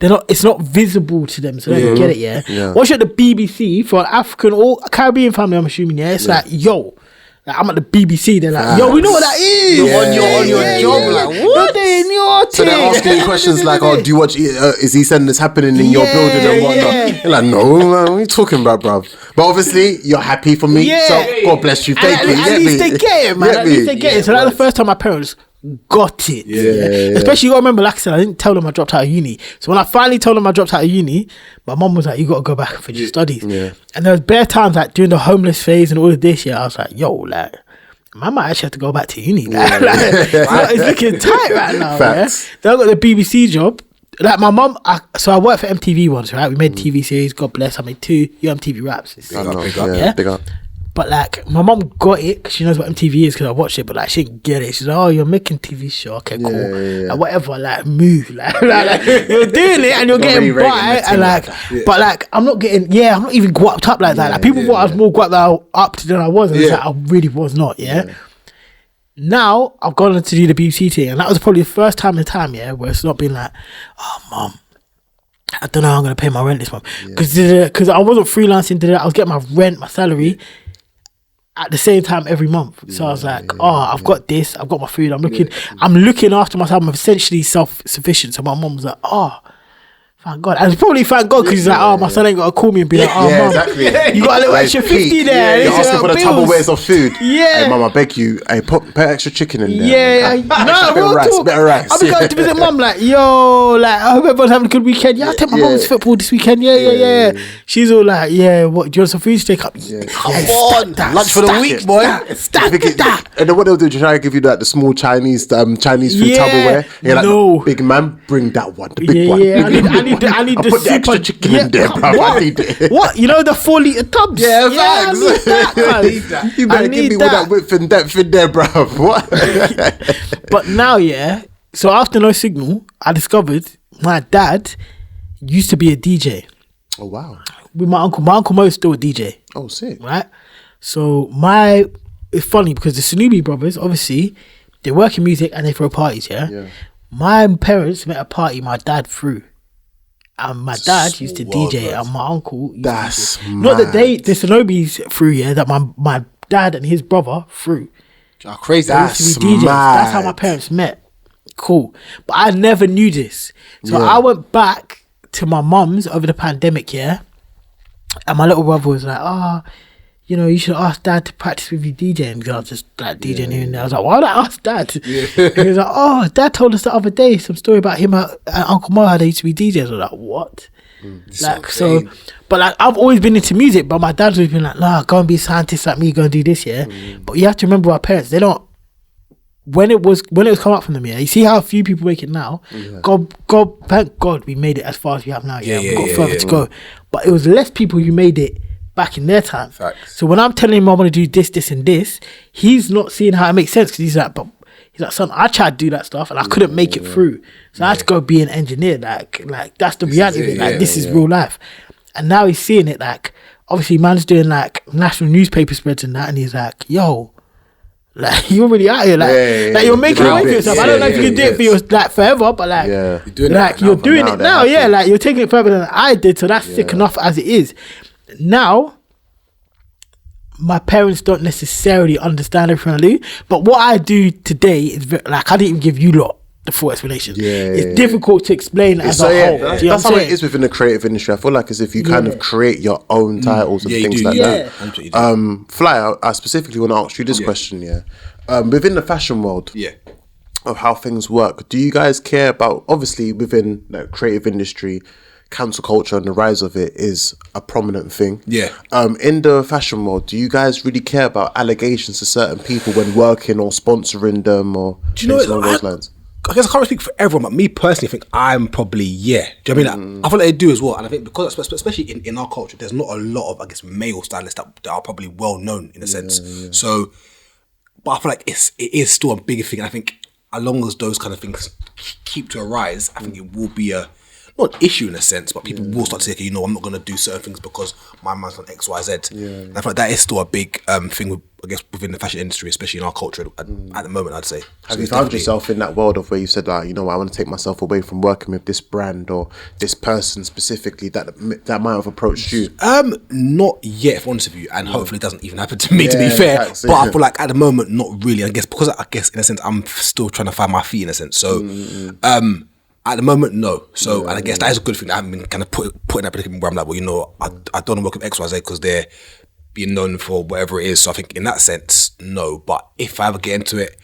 Speaker 3: it's not visible to them, so they don't get it, Once you're at the BBC, for an African or Caribbean family, I'm assuming, it's like, yo, like, I'm at the BBC, they're like, yo, we know what that is.
Speaker 1: You're on your job, like, what?
Speaker 3: You're doing your thing.
Speaker 1: So they're asking you questions like, do you watch, is he saying this happening in your building and whatnot? You're like, no, man, what are you talking about, bruv? But obviously, you're happy for me, so God bless you, thank you.
Speaker 3: At least they get it, man. At least they get it. So that's the first time my parents got it. Especially, you gotta remember, like I said, I didn't tell them I dropped out of uni. So when I finally told them I dropped out of uni, my mum was like, you gotta go back and finish your studies. And there was bare times, like, during the homeless phase and all of this, I was like, yo, like, I might actually have to go back to uni. It's looking tight right now. Then I got the BBC job. Like, my mum, so I worked for MTV once, right? We made TV series, God bless. I made 2 MTV raps. Big up. But like, my mum got it because she knows what MTV is because I watched it, but like, she didn't get it. She's like, oh, you're making TV show, okay, cool. Like, whatever, like, move. Like, you're doing it and you're getting by. And like, but like, I'm not even guapped up like that. Like, people thought I was more guapped up than I was. And it's like, I really was not, Now, I've gone on to do the BBC thing. And that was probably the first time in time, where it's not been like, oh, mum, I don't know how I'm going to pay my rent this month. Because I wasn't freelancing, I was getting my rent, my salary at the same time every month. So I was like, I've got this, I've got my food, I'm looking after myself, I'm essentially self-sufficient. So my mum was like, thank God. And it's probably thank God because he's like, my son ain't got to call me and be like, mum, you got a little extra 50 there.
Speaker 1: You're asking for the Tupperwares of food. Hey, mum, I beg you, put extra chicken in there. Better rice.
Speaker 3: I'll be going to visit mum, like, yo, like, I hope everyone's having a good weekend. I'll take my mum's football this weekend. She's all like, what, do you want some food to take up?
Speaker 2: Come on, lunch for the week, boy.
Speaker 3: Stack that.
Speaker 1: And then what they'll do, try to give you that, the small Chinese food Tupperware. You're like, big man, bring that one, the big one.
Speaker 3: I need need the
Speaker 1: put the extra chicken in there, bro. I need it.
Speaker 3: What? You know the 4-litre tubs?
Speaker 1: Yeah,
Speaker 3: I need that.
Speaker 1: I need that. You better give me all that width and depth in there, bro. What?
Speaker 3: But now, yeah. So after No Signal, I discovered my dad used to be a DJ.
Speaker 1: Oh wow.
Speaker 3: With my uncle. My uncle Mo is still a DJ.
Speaker 1: Oh sick.
Speaker 3: Right? So it's funny because the Sunubi brothers, obviously, they work in music and they throw parties, yeah? My parents met a party my dad threw. And my dad used to DJ and my uncle used
Speaker 1: That's
Speaker 3: to DJ. Not that the Sunubis threw, yeah, that my dad and his brother threw.
Speaker 2: Oh, crazy.
Speaker 1: That's
Speaker 3: DJs.
Speaker 1: mad.
Speaker 3: That's how my parents met. Cool. But I never knew this. So I went back to my mum's over the pandemic, yeah? And my little brother was like, you know, you should ask dad to practice with you DJing. Because I was just like DJing here and there. I was like, why would I ask dad? Yeah. He was like, dad told us the other day some story about him and Uncle Mo, how they used to be DJs. I was like, what? But like, I've always been into music, but my dad's always been like, nah, go and be a scientist like me, go and do this, yeah? But you have to remember our parents, they don't, when it was come up from them, yeah, you see how few people make it now. God, thank God we made it as far as we have now. We've got further to go. But it was less people who made it back in their time.
Speaker 2: Facts.
Speaker 3: So when I'm telling him I want to do this, and this, he's not seeing how it makes sense because he's like, son, I tried to do that stuff and I couldn't make it through. So I had to go be an engineer. Like that's the reality of it. Like this is real life. And now he's seeing it. Like obviously, man's doing like national newspaper spreads and that, and he's like, yo. Like you're really out here, like you're making a way for yourself. I don't know if you can do it for your forever, but like you're doing it now. Yeah, like you're taking it further than I did, so that's sick enough as it is. Now, my parents don't necessarily understand everything I do, but what I do today is like I didn't even give you lot the full explanation. It's difficult to explain as a whole.
Speaker 1: That's how it is within the creative industry. I feel like as if you kind of create your own titles and things like that. Fly, I specifically want to ask you this question. Within the fashion world, of how things work, do you guys care about? Obviously, within the creative industry, cancel culture and the rise of it is a prominent thing. In the fashion world, do you guys really care about allegations to certain people when working or sponsoring them or things along those lines?
Speaker 2: I guess I can't speak for everyone, but me personally, I think I'm probably, do you know what I mean? I feel like they do as well. And I think because, especially in our culture, there's not a lot of, I guess, male stylists that are probably well known in a sense. So, but I feel like it is still a bigger thing. And I think as long as those kind of things keep to arise, I think it will be not an issue in a sense, but people will start to say, okay, I'm not going to do certain things because my man's on X, Y, Z. And I feel like that is still a big thing, I guess, within the fashion industry, especially in our culture at the moment, I'd say.
Speaker 1: Have you found yourself in that world of where you said, like, I want to take myself away from working with this brand or this person specifically that might have approached you?
Speaker 2: Not yet, if I'm honest with you, and hopefully it doesn't even happen to me, to be fair. But I feel like at the moment, not really. I guess because in a sense, I'm still trying to find my feet in a sense. So, at the moment, no. So, and I guess that is a good thing. I haven't been kind of put in that predicament where I'm like, well, I don't want to work with X, Y, Z because they're being known for whatever it is. So I think in that sense, no. But if I ever get into it,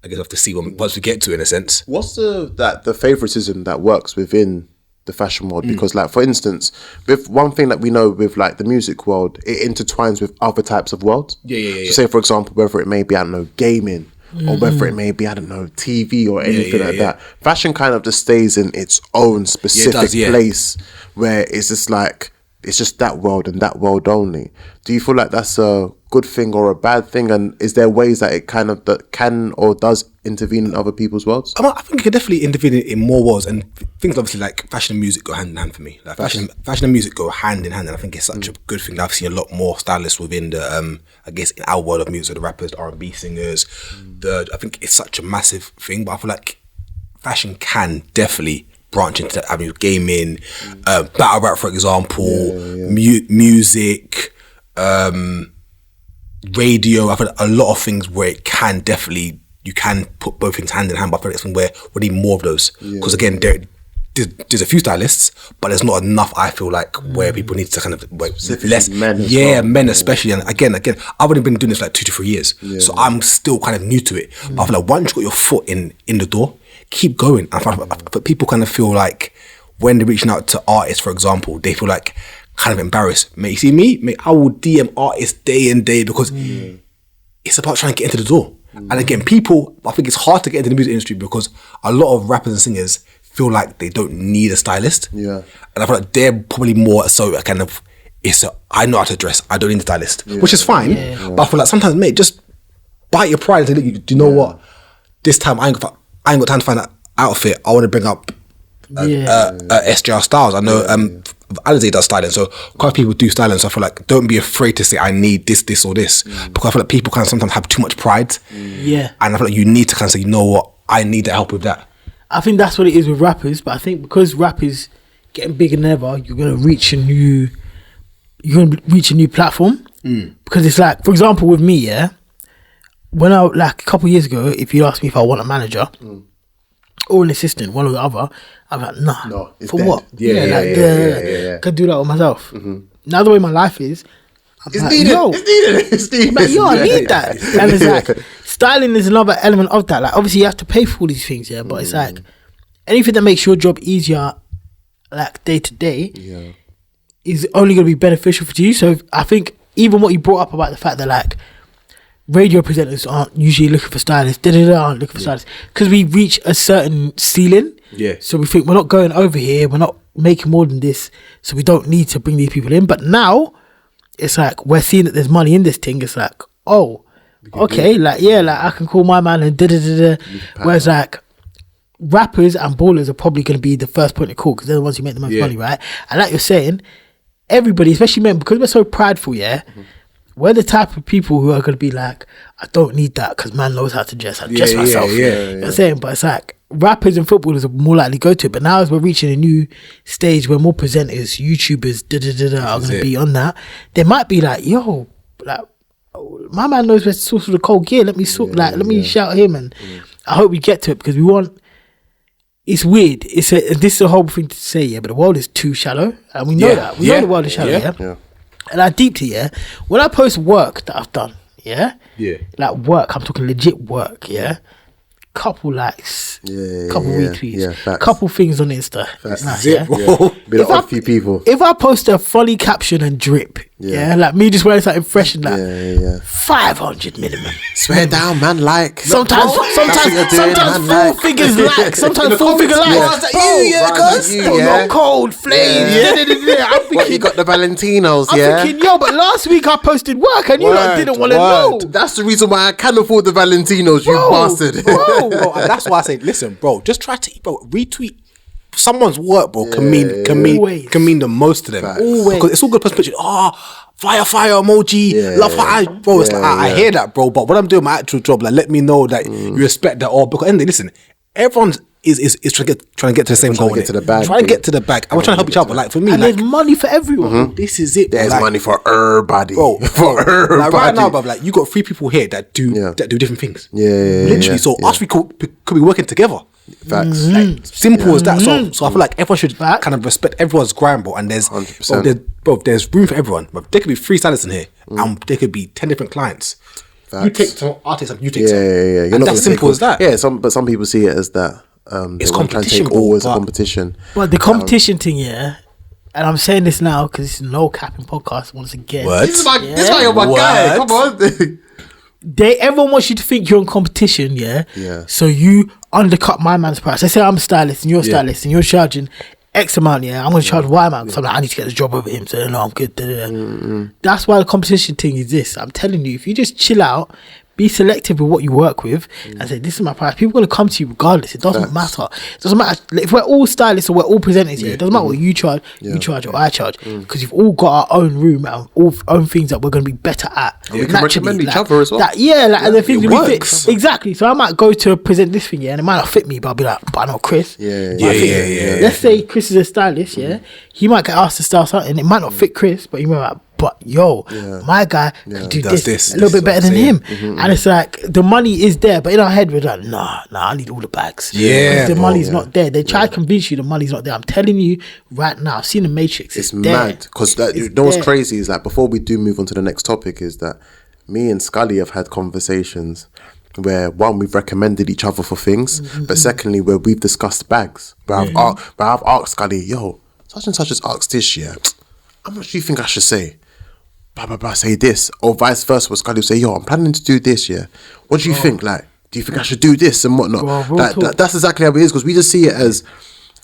Speaker 2: I guess I have to see once we get to it in a sense.
Speaker 1: What's the favoritism that works within the fashion world? Because like, for instance, with one thing that we know with like the music world, it intertwines with other types of worlds. So say, for example, whether it may be, I don't know, gaming, or whether it may be, I don't know, TV or anything like that. Fashion kind of just stays in its own specific place where it's just like, it's just that world and that world only. Do you feel like that's a good thing or a bad thing? And is there ways that it kind of that can or does intervene in other people's worlds?
Speaker 2: I think it could definitely intervene in more worlds, and things obviously like fashion and music go hand in hand for me. Like fashion and music go hand in hand, and I think it's such a good thing that I've seen a lot more stylists within the I guess in our world of music, the rappers, the R&B singers. I think it's such a massive thing, but I feel like fashion can definitely branch into gaming, battle rap, for example, music, radio. I've heard a lot of things where it can definitely, you can put both things hand in hand, but I feel like it's where we need more of those. Because again, there's a few stylists, but there's not enough, I feel like, where people need to kind of less men as well. Men especially. And again, I've only been doing this like 2 to 3 years, so I'm still kind of new to it. But I feel like once you got your foot in the door, keep going. But people kind of feel like when they're reaching out to artists, for example, they feel like kind of embarrassed. Mate, you see me? Mate, I will DM artists day and day because it's about trying to get into the door. And again, I think it's hard to get into the music industry because a lot of rappers and singers feel like they don't need a stylist.
Speaker 1: Yeah.
Speaker 2: And I feel like they're probably more so a kind of, I know how to dress, I don't need a stylist, which is fine. Yeah. But I feel like sometimes, mate, just bite your pride and say, look, do you know what? This time I ain't got time to find that outfit. I want to bring up SJR Styles. I know Alizé does styling, so quite a few people do styling. So I feel like don't be afraid to say I need this, or this, because I feel like people kind of sometimes have too much pride.
Speaker 3: Yeah,
Speaker 2: and I feel like you need to kind of say, you know what, I need the help with that.
Speaker 3: I think that's what it is with rappers, but I think because rap is getting bigger than ever, you're gonna reach a new platform. Because it's like, for example, with me, when I like a couple of years ago, if you asked me if I want a manager or an assistant, one or the other, I'm like, no, for dead. What? Yeah. Can do that with myself. Now the way my life is, I'm
Speaker 1: it's
Speaker 3: like,
Speaker 1: needed.
Speaker 3: yo,
Speaker 1: It's needed.
Speaker 3: like, yo, I need that. And it's like, styling is another element of that. Like, obviously you have to pay for all these things, but it's like anything that makes your job easier, like day to day, is only going to be beneficial for you. So I think even what you brought up about the fact that like radio presenters aren't usually looking for stylists, aren't looking for stylists, because we reach a certain ceiling. Yeah. So we think we're not going over here, we're not making more than this, so we don't need to bring these people in. But now it's like we're seeing that there's money in this thing. It's like, oh, okay, like I can call my man and Whereas like rappers and ballers are probably going to be the first point of call because they're the ones who make the most money, right? And like you're saying, everybody, especially men, because we're so prideful, we're the type of people who are going to be like, I don't need that because man knows how to dress. I dress myself. You know what I'm saying? But it's like rappers and footballers are more likely to go to it. But now as we're reaching a new stage where more presenters, YouTubers, are going to be on that, they might be like, yo, like, my man knows where to source for the cold gear. Let me let me shout him, and I hope we get to it because we want. It's weird. This is a horrible thing to say, but the world is too shallow, and we know that. We know the world is shallow, And I deeped it, when I post work that I've done, like work, I'm talking legit work, couple likes, couple retweets, couple things on Insta. Nice,
Speaker 1: Be like a few people.
Speaker 3: If I post a funny caption and drip, like me just wearing something fresh and that, 500 minimum.
Speaker 1: Swear down, man. Like
Speaker 3: sometimes 4 figures like. Sometimes 4 figures like.
Speaker 1: You,
Speaker 3: cold flames. I'm thinking
Speaker 1: you got the Valentinos,
Speaker 3: I'm thinking, but last week I posted work and you didn't want to know.
Speaker 1: That's the reason why I can't afford the Valentinos, you bastard.
Speaker 2: Bro, and that's why I say, listen, bro, just try to retweet someone's work, bro. Can mean the most to them. Always. Because it's all good picture. Fire emoji, love fire, bro. It's like I hear that, bro. But when I'm doing my actual job, like let me know that you respect that. Or because anyway, listen, everyone's is trying to get to the same goal.
Speaker 1: Trying to get to the bag.
Speaker 2: Trying to get to the bag. And we're trying to help each other. Like for me,
Speaker 3: and there's money for everyone.
Speaker 2: This is it.
Speaker 1: There's money for everybody,
Speaker 2: bro. For everybody. Like right now, bro. Like you got 3 people here that do different things. Literally. So us we could be working together.
Speaker 1: Facts.
Speaker 2: Like, simple as that. So I feel like everyone should kind of respect everyone's grind, bro. And there's there's room for everyone. But there could be 3 stylists in here, and there could be 10 different clients. Facts. You take some, I'll take some. You take some.
Speaker 1: You're
Speaker 2: and that's simple as that.
Speaker 1: Yeah. Some people see it as that.
Speaker 2: It's competition.
Speaker 1: Always a competition.
Speaker 3: But the competition thing, and I'm saying this now because it's no capping podcast once again.
Speaker 1: This is why you're my guy. Come on.
Speaker 3: Everyone wants you to think you're in competition, so you undercut my man's price. Let's say I'm a stylist and you're a stylist and you're charging X amount, I'm going to charge Y amount because I'm like, I need to get this job over him, so no, I'm good. That's why the competition thing exists. I'm telling you, if you just chill out, be selective with what you work with and say, this is my price. People are going to come to you regardless. It doesn't matter. It doesn't matter. If we're all stylists or we're all presenters here, it doesn't matter what you charge, you charge or I charge, because you've all got our own room and all own things that we're going to be better at.
Speaker 1: We can recommend each other as well.
Speaker 3: And the things we fit. Exactly. So I might go to present this thing, and it might not fit me, but I'll be like, but I know Chris. Let's say Chris is a stylist, he might get asked to style something. It might not fit Chris, but he might be like, but my guy can do this a little bit better than him. And it's like the money is there, but in our head we're like, nah, I need all the bags. The money's not there. They try to convince you the money's not there. I'm telling you right now, I've seen the Matrix. It's
Speaker 1: mad because you know what's crazy is like before we do move on to the next topic is that me and Scully have had conversations where one, we've recommended each other for things, but secondly, where we've discussed bags. But I've asked Scully, such and such has asked this year, how much do you think I should say? Say this, or vice versa. Was Scully would say, I'm planning to do this. What do you think? Like, do you think I should do this and whatnot? That's exactly how it is because we just see it as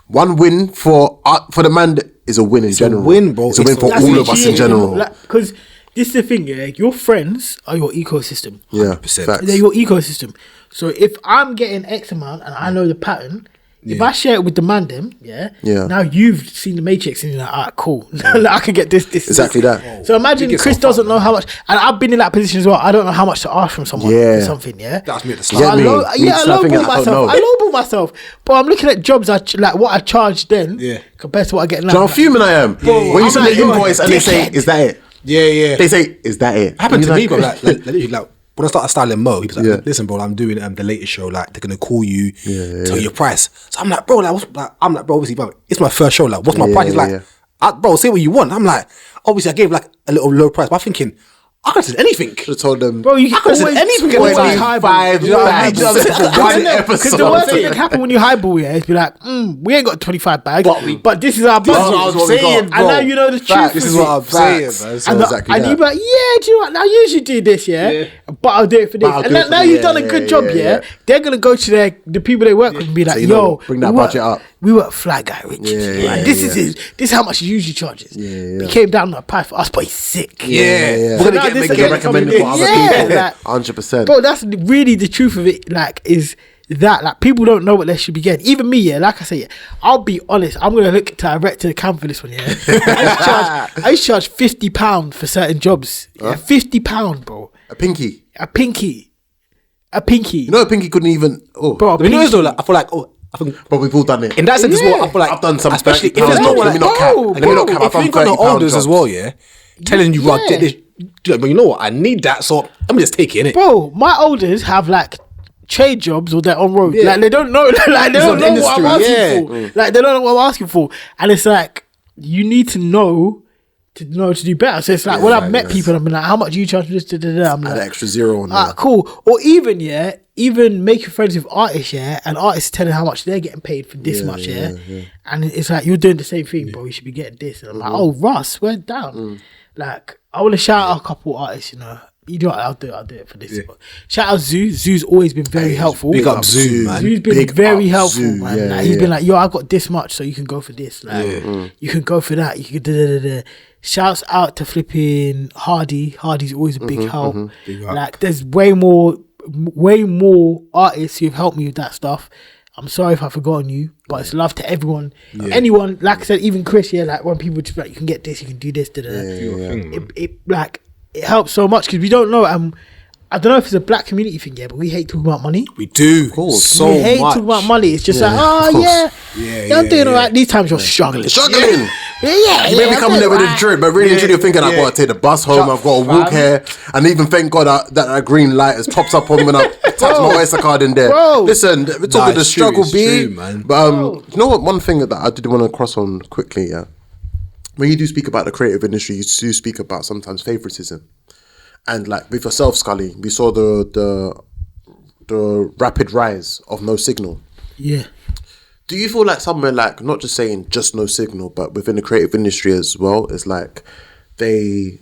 Speaker 1: one win for the man is a win in general.
Speaker 2: A win, bro.
Speaker 1: It's a win for
Speaker 3: That's
Speaker 1: all of us in
Speaker 3: legit,
Speaker 1: general.
Speaker 3: Because this is the thing, yeah. Your friends are your ecosystem.
Speaker 1: Yeah,
Speaker 2: 100%.
Speaker 1: facts.
Speaker 3: They're your ecosystem. So if I'm getting X amount and I know the pattern, if I share it with the man them,
Speaker 1: Yeah.
Speaker 3: now you've seen the matrix and you're like, alright, cool. I can get this.
Speaker 1: Exactly
Speaker 3: this.
Speaker 1: that.
Speaker 3: So imagine
Speaker 2: You get
Speaker 3: Chris
Speaker 2: some
Speaker 3: doesn't
Speaker 2: fun,
Speaker 3: know how much, and I've been in that position as well. I don't know how much to ask from someone
Speaker 1: Yeah.
Speaker 3: for something, yeah.
Speaker 2: That's me at the
Speaker 3: So
Speaker 2: start.
Speaker 3: I
Speaker 1: Me
Speaker 3: I
Speaker 1: slapping it,
Speaker 3: lowball
Speaker 1: I don't
Speaker 3: myself.
Speaker 1: know.
Speaker 3: I lowball myself, but I'm looking at jobs like what I charged then compared to what I get now.
Speaker 1: Do you know how fuming I am? When you
Speaker 3: I'm
Speaker 1: send
Speaker 3: like,
Speaker 1: the
Speaker 3: you're a
Speaker 1: invoice and they say,
Speaker 3: dickhead.
Speaker 1: "Is that it?"
Speaker 2: Yeah.
Speaker 1: They say, "Is that it?"
Speaker 2: Happened to
Speaker 1: And
Speaker 2: me,
Speaker 1: you're
Speaker 2: bro. Like literally, like when I started styling Mo, he was like,
Speaker 1: Yeah.
Speaker 2: "Listen, bro, I'm doing the latest show. Like they're gonna call you, tell you your price." So I'm like, "Bro, I'm like, bro, obviously, bro, it's my first show. Like, what's my price?" He's like, "Bro, say what you want." I'm like, obviously, I gave like a little low price, but I'm thinking, I could have said anything.
Speaker 1: Should have told them,
Speaker 3: Bro, you can
Speaker 2: could've said
Speaker 3: always
Speaker 2: anything
Speaker 3: always
Speaker 2: like
Speaker 3: highball.
Speaker 1: 25
Speaker 3: You know what I mean?
Speaker 1: bags for one episode.
Speaker 3: Because the worst thing that happen when you highball, yeah, is be like, we ain't got 25 bags, but this is our budget.
Speaker 1: This is what I'm saying,
Speaker 3: And
Speaker 1: bro.
Speaker 3: now you know the
Speaker 1: Facts.
Speaker 3: truth.
Speaker 2: This
Speaker 3: of
Speaker 2: is what
Speaker 3: it.
Speaker 2: I'm saying,
Speaker 1: Facts.
Speaker 2: man.
Speaker 1: So
Speaker 3: And,
Speaker 1: exactly
Speaker 3: and
Speaker 1: that.
Speaker 3: you be like, yeah, do you know what? I usually do this, yeah, but I'll do it for this.
Speaker 1: I'll
Speaker 3: And
Speaker 1: do it for
Speaker 3: now
Speaker 1: the-
Speaker 3: you've done a good job, yeah. They're gonna go to the people they work with and be like,
Speaker 1: So you know
Speaker 3: yo,
Speaker 1: what? Bring that
Speaker 3: we work-
Speaker 1: budget up.
Speaker 3: We work FlyGuy Richards.
Speaker 1: Yeah,
Speaker 3: right? This is how much he usually charges. He came down on a price for us, but he's sick.
Speaker 2: Yeah.
Speaker 3: So
Speaker 2: We're
Speaker 3: now
Speaker 2: gonna
Speaker 3: this
Speaker 2: get
Speaker 3: is
Speaker 1: recommended
Speaker 3: coming
Speaker 1: for
Speaker 3: in.
Speaker 1: other
Speaker 3: Yeah,
Speaker 1: people.
Speaker 3: like,
Speaker 1: 100%.
Speaker 3: bro, that's really the truth of it. Like, is that like people don't know what they should be getting. Even me, yeah. Like I say, yeah, I'll be honest. I'm gonna look direct to the camera for this one. Yeah, I used to charge £50 for certain jobs. Yeah, £50, bro.
Speaker 1: A pinky.
Speaker 3: A pinky.
Speaker 1: You know, a pinky couldn't even. Oh,
Speaker 3: Bro, a
Speaker 2: But you know,
Speaker 3: pinky.
Speaker 2: though, like I feel like, I think
Speaker 1: but we've all done it.
Speaker 2: in that sense as well, I feel like
Speaker 1: I've done some
Speaker 2: especially if
Speaker 1: £30
Speaker 2: there's no
Speaker 1: jobs.
Speaker 2: one
Speaker 1: Let me
Speaker 2: like,
Speaker 1: not cap.
Speaker 3: bro,
Speaker 1: Let me not cap.
Speaker 2: if
Speaker 1: I've done
Speaker 2: you've got the
Speaker 1: £30
Speaker 2: elders as
Speaker 1: jobs.
Speaker 2: well, yeah, telling you, right,
Speaker 3: Yeah.
Speaker 2: get this, but you know what, I need that, so let me just take it, innit?
Speaker 3: Bro, my olders have like trade jobs or they're on road.
Speaker 2: Yeah.
Speaker 3: Like they don't know. Like they don't
Speaker 2: not
Speaker 3: know what I'm asking
Speaker 2: industry,
Speaker 3: for. Like they don't know what I'm asking for. And it's like you need to know to do better. So it's like when I've met people, I'm like, how much do you charge for this? Da, da, da. I'm
Speaker 1: Add
Speaker 3: like,
Speaker 1: an extra zero on
Speaker 3: ah,
Speaker 1: there.
Speaker 3: cool. Or even making friends with artists, yeah, and artists telling how much they're getting paid for this much, yeah. And it's like you're doing the same thing, bro. You should be getting this. And I'm like, oh, Russ, we're down. Like I want to shout out a couple artists, you know. You know what, I'll do it for this. But shout out Zoo. Zoo's always been very helpful.
Speaker 2: Big up Zoo, man.
Speaker 3: Zoo's been
Speaker 1: Big
Speaker 3: very
Speaker 1: up
Speaker 3: helpful,
Speaker 1: Zoo,
Speaker 3: man.
Speaker 1: yeah,
Speaker 3: Like, he's
Speaker 1: yeah.
Speaker 3: been like, yo, I got this much, so you can go for this. Like, you can go for that. You can da. Shouts out to flipping Hardy. Hardy's always a big help. Like, there's way more artists who've helped me with that stuff. I'm sorry if I've forgotten you, but it's love to everyone. Anyone, like I said, even Chris, yeah, like when people just like, you can get this, you can do this, da. It helps so much because we don't know. I don't know if it's a black community thing, yeah, but we hate talking about money.
Speaker 2: We do,
Speaker 1: course.
Speaker 2: so
Speaker 3: We hate
Speaker 2: much.
Speaker 3: talking about money. It's just like,
Speaker 1: of
Speaker 3: oh
Speaker 1: course.
Speaker 3: yeah, I'm doing all right. These times you're struggling.
Speaker 1: Struggling.
Speaker 3: Yeah,
Speaker 1: You may be
Speaker 3: I'm
Speaker 1: coming there
Speaker 3: doing
Speaker 1: with a
Speaker 3: right.
Speaker 1: drip, but really and truly you're thinking, I've got to take the bus home, I've got to walk here, and even thank God that green light has pops up on when I touch my Oyster card in there.
Speaker 3: Bro.
Speaker 1: Listen, we're talking the
Speaker 2: it's true,
Speaker 1: struggle
Speaker 2: it's
Speaker 1: be.
Speaker 2: true, man.
Speaker 1: But you know what? One thing that I did want to cross on quickly, yeah. When you do speak about the creative industry, you do speak about sometimes favoritism, and like with yourself, Scully, we saw the rapid rise of No Signal.
Speaker 3: Yeah.
Speaker 1: Do you feel like somewhere like, not just saying just No Signal, but within the creative industry as well, it's like they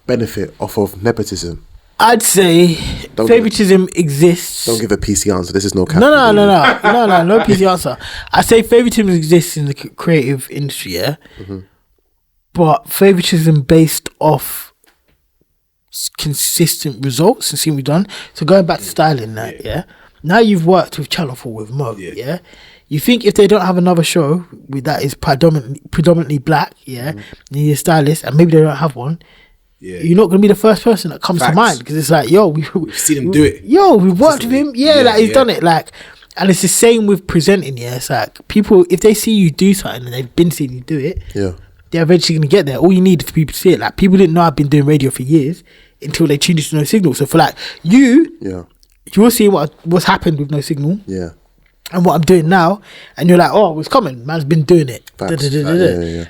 Speaker 1: benefit off of nepotism?
Speaker 3: I'd say
Speaker 1: Don't
Speaker 3: favoritism exists.
Speaker 1: Don't give a PC answer. This is no cap.
Speaker 3: No, no PC answer. I say favoritism exists in the creative industry, yeah. But favoritism based off consistent results and see what we've done. So going back to styling that, yeah. Now you've worked with Channel 4 with Mo, yeah. You think if they don't have another show with that is predominantly black, yeah, and you're a stylist, and maybe they don't have one, you're not going to be the first person that comes to mind because it's like, yo, we've
Speaker 2: seen him do it.
Speaker 3: Yo, we've worked with him, like he's done it, like, and it's the same with presenting. Yeah, it's like people, if they see you do something and they've been seeing you do it, they're eventually going to get there. All you need is for people to see it. Like people didn't know I've been doing radio for years until they tuned into No Signal. So for like you're seeing what's happened with No Signal.
Speaker 1: Yeah.
Speaker 3: And what I'm doing now, and you're like, oh, it's coming. Man's been doing it.
Speaker 1: Facts.
Speaker 3: And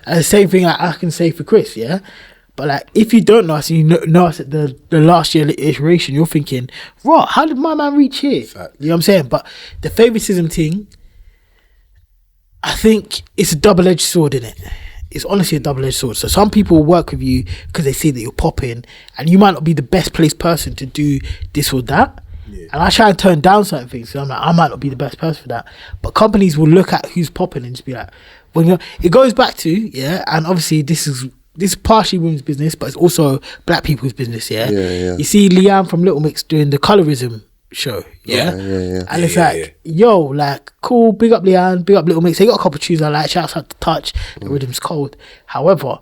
Speaker 3: the same thing like I can say for Chris, yeah. But like, if you don't know us, and you know us at the last year iteration, you're thinking, right, how did my man reach here?
Speaker 2: Fact.
Speaker 3: You know what I'm saying? But the favoritism thing, I think it's a double-edged sword, in it. It's honestly a double-edged sword. So some people work with you because they see that you're popping, and you might not be the best placed person to do this or that. And I try and turn down certain things. So I'm like, I might not be the best person for that. But companies will look at who's popping and just be like, well, it goes back to, and obviously this is partially women's business, but it's also black people's business, You see Leanne from Little Mix doing the colorism show, and it's like, yo, like, cool, big up Leanne, big up Little Mix. They got a couple of tunes I like, shouts out to Touch, the rhythm's cold. However,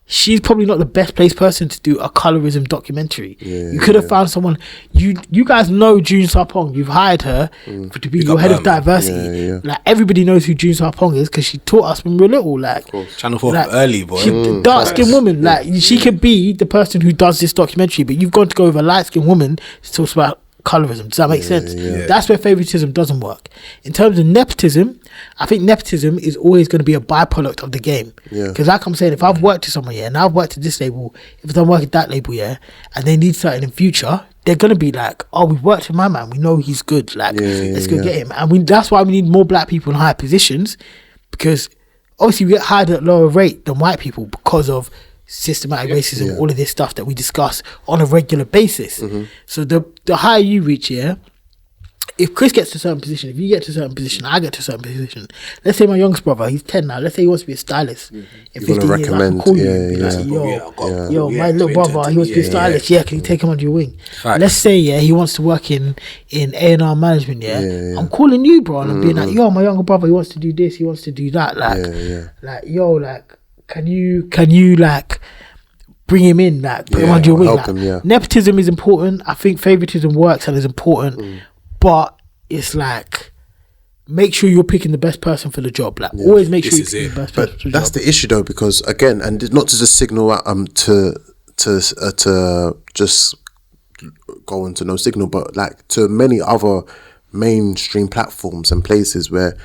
Speaker 3: she's probably not the best placed person to do a colorism documentary. You could have found someone. You guys know June Sarpong. You've hired her to be your head of diversity. Like, everybody knows who June Sarpong is because she taught us when we were little. Like,
Speaker 2: Channel 4
Speaker 3: like,
Speaker 2: early, boy.
Speaker 3: She's dark skinned woman. Like, she could be the person who does this documentary, but you've gone to go with a light skinned woman to talk about colorism. Does that make sense? That's where favoritism doesn't work. In terms of nepotism, I think nepotism is always going to be a byproduct of the game. Because like I'm saying, if I've worked at someone, and I've worked at this label, if I'm working at that label, and they need something in future, they're going to be like, oh, we've worked with my man, we know he's good, like, let's go get him. And that's why we need more black people in higher positions, because obviously we get hired at a lower rate than white people because of systematic racism, all of this stuff that we discuss on a regular basis. So the higher you reach, if Chris gets to a certain position, if you get to a certain position, I get to a certain position. Let's say my youngest brother, he's 10 now. Let's say he wants to be a stylist. In 15 years, I can call you. Like, my little brother, he wants to be a stylist. Can you take him under your wing? Let's say, he wants to work in A&R management. I'm calling you, bro, and I'm being like, yo, my younger brother, he wants to do this, he wants to do that. Like, yo, like, can you like bring him in, like, put him under your wing? Like, him, nepotism is important. I think favoritism works and is important, but it's like, make sure you're picking the best person for the job. Like, always make sure you're picking the best person for the job.
Speaker 1: That's the issue, though, because again, and not to just signal to just go into no signal, but like to many other mainstream platforms and places where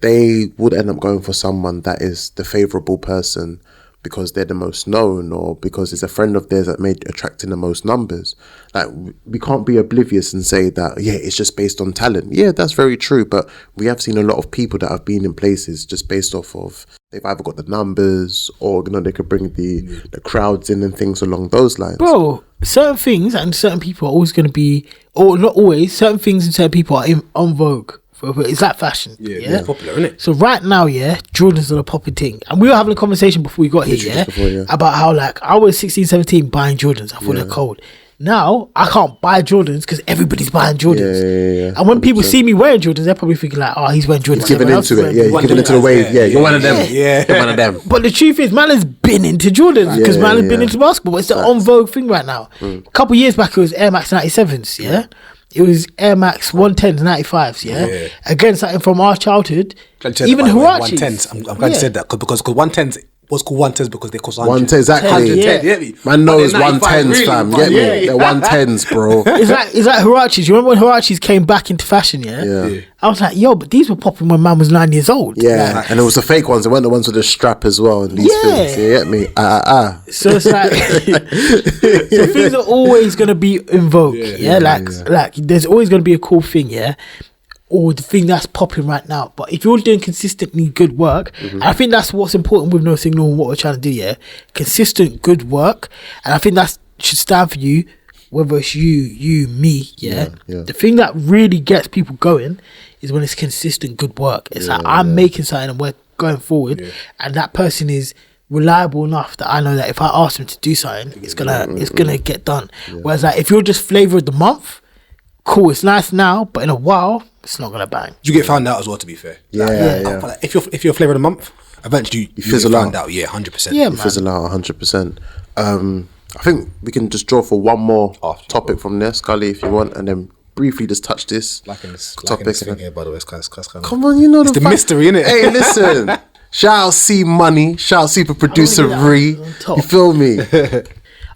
Speaker 1: they would end up going for someone that is the favourable person because they're the most known, or because it's a friend of theirs that may attracting the most numbers. Like, we can't be oblivious and say that, it's just based on talent. Yeah, that's very true, but we have seen a lot of people that have been in places just based off of, they've either got the numbers or, they could bring the crowds in and things along those lines.
Speaker 3: Bro, certain things and certain people are always going to be, or not always, certain things and certain people are on vogue. It's like fashion. It's
Speaker 2: popular, isn't it?
Speaker 3: So right now, Jordans are the popping thing. And we were having a conversation before we got here, about how, like, I was 16, 17 buying Jordans. I thought they're cold. Now, I can't buy Jordans because everybody's buying Jordans. And when people see me wearing Jordans, they're probably thinking like, oh, he's wearing Jordans.
Speaker 1: He's giving into it. You're giving into the wave. You're one of them. You're one of them.
Speaker 3: But the truth is, man has been into Jordans because man has been into basketball. It's the on vogue thing right now. A couple of years back, it was Air Max 97s, It was Air Max 110s, 95s, Again, something from our childhood. Even Huaraches.
Speaker 2: 110s. I'm glad you said that because 110s was called 110s because they cost 100.
Speaker 1: 110, exactly. Man knows 110s, fam. Get me? They're 110s, bro.
Speaker 3: It's like Huaraches. You remember when Huaraches came back into fashion, I was like, yo, but these were popping when man was 9 years old.
Speaker 1: Like, and it was the fake ones. They weren't the ones with the strap as well in these films. You get me?
Speaker 3: So it's like, so things are always going to be in vogue. Like there's always going to be a cool thing, or the thing that's popping right now. But if you're doing consistently good work, and I think that's what's important with No Signal and what we're trying to do, consistent good work, and I think that should stand for you, whether it's you, me, The thing that really gets people going is when it's consistent good work. It's like, I'm making something and we're going forward, and that person is reliable enough that I know that if I ask them to do something, it's gonna get done. Whereas like, if you're just flavour of the month, cool, it's nice now, but in a while, it's not gonna bang.
Speaker 2: You get found out as well, to be fair. Like, if you're flavour of the month, eventually you
Speaker 1: fizzle
Speaker 2: out. 100%.
Speaker 1: You fizzle out 100%. I think we can just draw for one more topic from there, Scully, if you want, and then briefly just touch this topic.
Speaker 2: Here, by the way, it's kind of,
Speaker 1: come on, you know
Speaker 2: it's the mystery, innit?
Speaker 1: Hey, listen. Shout out C Money. Shout out super producer Ree. You feel me?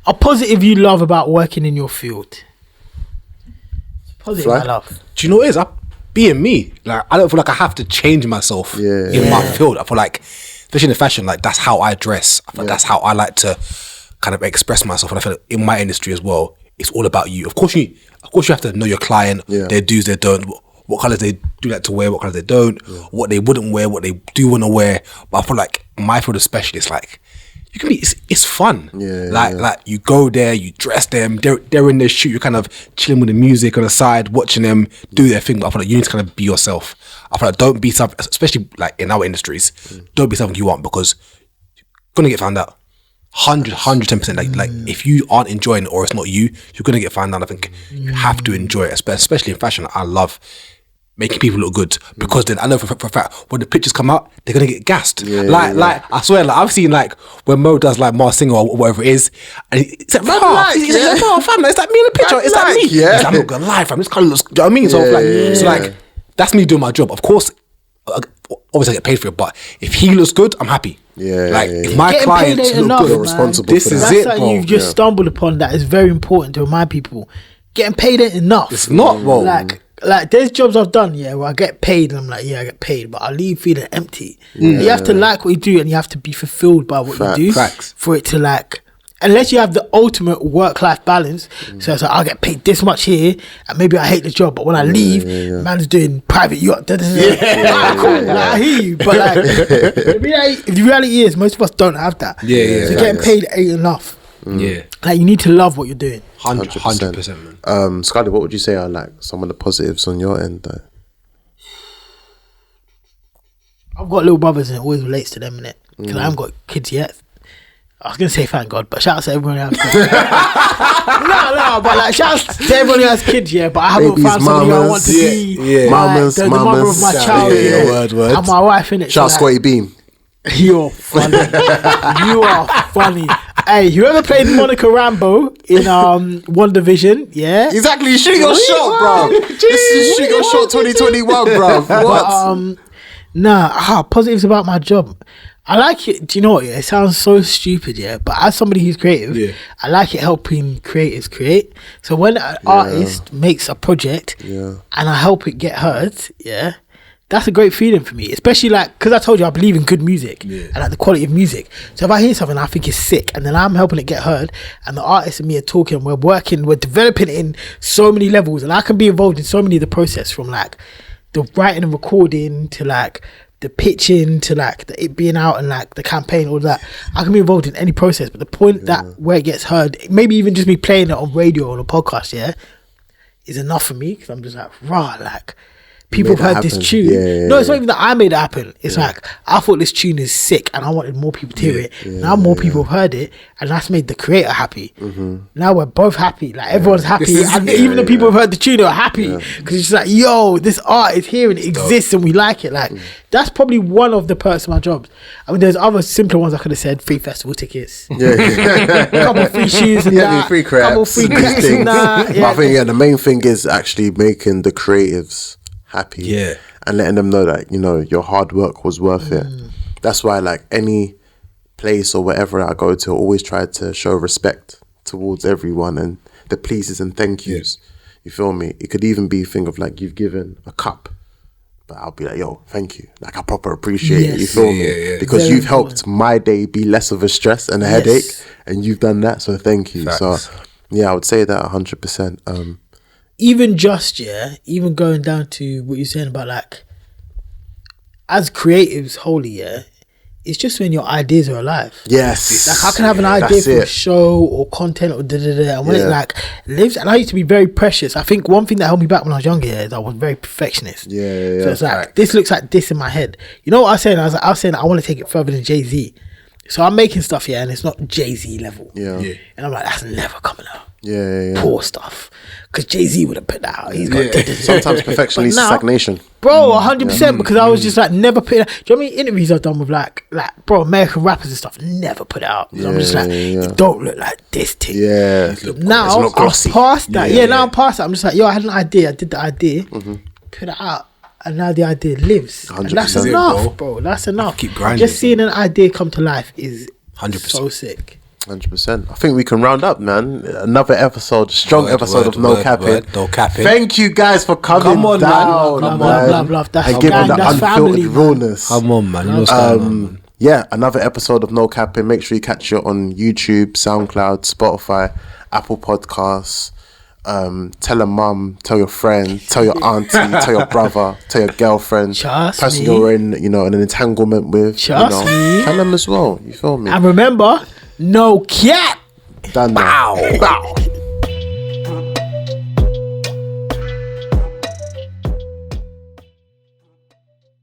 Speaker 3: A positive you love about working in your field. Positive I love.
Speaker 2: Do you know what it is? Being me. Like, I don't feel like I have to change myself in my field. I feel like, especially in the fashion, like, that's how I dress. I feel like that's how I like to kind of express myself. And I feel like in my industry as well, it's all about you. Of course you have to know your client, their do's, their don't, what colours they do like to wear, what colours they don't, what they wouldn't wear, what they do want to wear. But I feel like my field especially, it's like, you can be. It's fun.
Speaker 1: Yeah,
Speaker 2: like you go there, you dress them. They're in their shoot. You're kind of chilling with the music on the side, watching them do their thing. But I feel like you need to kind of be yourself. I feel like don't be something, especially like in our industries. Don't be something you want because you're gonna get found out. 110%. Like if you aren't enjoying it or it's not you, you're gonna get found out. I think you have to enjoy it, especially in fashion. I love making people look good because then I know for a fact when the pictures come out, they're gonna get gassed. Like I swear, like I've seen like when Mo does like Mars Singer or whatever it is, and it's like, he's like, fam, it's like me in the picture. It's like me. Yeah. He's like, I'm not gonna lie, fam. This kind of looks. Do you know what I mean? So like that's me doing my job. Of course, obviously I get paid for it, but if he looks good, I'm happy. If my clients look good,
Speaker 1: you're responsible.
Speaker 2: This is
Speaker 3: That's
Speaker 2: it,
Speaker 3: something
Speaker 2: bro.
Speaker 3: you've just stumbled upon that is very important to remind people. Getting paid ain't enough.
Speaker 2: It's not, bro.
Speaker 3: Like there's jobs I've done, where I get paid and I'm like, I get paid, but I leave feeling empty. You have to like what you do and you have to be fulfilled by what you do for it to like, unless you have the ultimate work-life balance. So it's like, I'll get paid this much here and maybe I hate the job, but when I leave, man's doing private yacht. Cool, like, I hear you, but like the reality is most of us don't have that. So getting paid ain't enough. Like you need to love what you're doing.
Speaker 2: 100%, man.
Speaker 1: Scully, what would you say are like some of the positives on your end though?
Speaker 3: I've got little brothers and it always relates to them, innit? Because I haven't got kids yet. I was going to say thank God, but shout out to everyone who has kids. no, but like shout out to everyone who has kids, but I haven't found somebody who I want to be
Speaker 1: mamas,
Speaker 3: the mother of my child, and my wife, innit?
Speaker 1: Shout out Scotty Beam.
Speaker 3: You're funny. You are funny. Hey, whoever played Monica Rambeau in One Division,
Speaker 1: exactly. Shoot your shot, bro. This is shoot your shot 2021, bro. What?
Speaker 3: But positives about my job. I like it. Do you know what? It sounds so stupid, but as somebody who's creative, I like it helping creatives create. So when an artist makes a project and I help it get heard, that's a great feeling for me, especially like because I told you I believe in good music and like the quality of music. So if I hear something I think is sick and then I'm helping it get heard and the artist and me are talking, we're developing it in so many levels and I can be involved in so many of the process, from like the writing and recording to like the pitching to like it being out and like the campaign, all that. I can be involved in any process, but the point that where it gets heard, maybe even just me playing it on radio or on a podcast, is enough for me because I'm just like like people have heard this tune. No, it's not even that I made it happen. It's like I thought this tune is sick and I wanted more people to hear it. Now more people have heard it and that's made the creator happy. Now we're both happy. Like everyone's happy and even the people who've heard the tune are happy because it's just like, yo, this art is here and it exists and we like it. Like that's probably one of the perks of my jobs. I mean, there's other simpler ones I could have said: free festival tickets, a couple free shoes and that,
Speaker 1: free crap,
Speaker 3: couple free crafts and that.
Speaker 1: But I think the main thing is actually making the creatives happy and letting them know that your hard work was worth it. That's why like any place or wherever I go to, I always try to show respect towards everyone and the pleases and thank yous. You feel me? It could even be a thing of like you've given a cup, but I'll be like, yo, thank you, like I proper appreciate it. You feel me? Because
Speaker 3: very
Speaker 1: you've helped my day be less of a stress and a headache and you've done that, so thank you. So I would say that 100%.
Speaker 3: Even just even going down to what you're saying about like as creatives wholly, it's just when your ideas are alive.
Speaker 1: Yes.
Speaker 3: Like I can have an idea for a show or content or and when it like lives, and I used to be very precious. I think one thing that held me back when I was younger is I was very perfectionist. So it's like this looks like this in my head. You know what I was saying? I was saying I want to take it further than Jay-Z. So I'm making stuff and it's not Jay-Z level. And I'm like, that's never coming out. Poor stuff. Because Jay-Z would have put that out. He's got
Speaker 1: sometimes perfection leads to stagnation.
Speaker 3: Bro, 100%, because I was just like never put it out. Do you know how many interviews I've done with like bro, American rappers and stuff, never put it out. I'm just like, it don't look like this thing. Now I'm past that. Now I'm past that. I'm just like, yo, I had an idea, I did the idea, put it out. And now the idea lives. And that's enough, bro. That's enough.
Speaker 2: Keep grinding.
Speaker 3: Just seeing an idea come to life is
Speaker 2: 100%.
Speaker 3: So sick.
Speaker 1: 100%. I think we can round up, man. Another episode, episode of No Cappin.
Speaker 2: No Cappin.
Speaker 1: Thank you guys for coming down, man.
Speaker 3: Love. That's
Speaker 1: and giving the unfiltered
Speaker 3: family,
Speaker 1: rawness.
Speaker 2: Come on, man.
Speaker 1: Another episode of No Cappin. Make sure you catch it on YouTube, SoundCloud, Spotify, Apple Podcasts. tell a mum, tell your friend, tell your auntie, tell your brother, tell your girlfriend, person you're in, in an entanglement with.
Speaker 3: Trust me.
Speaker 1: Tell them as well. You feel me?
Speaker 3: And remember, no cat.
Speaker 1: Done that.
Speaker 3: Bow.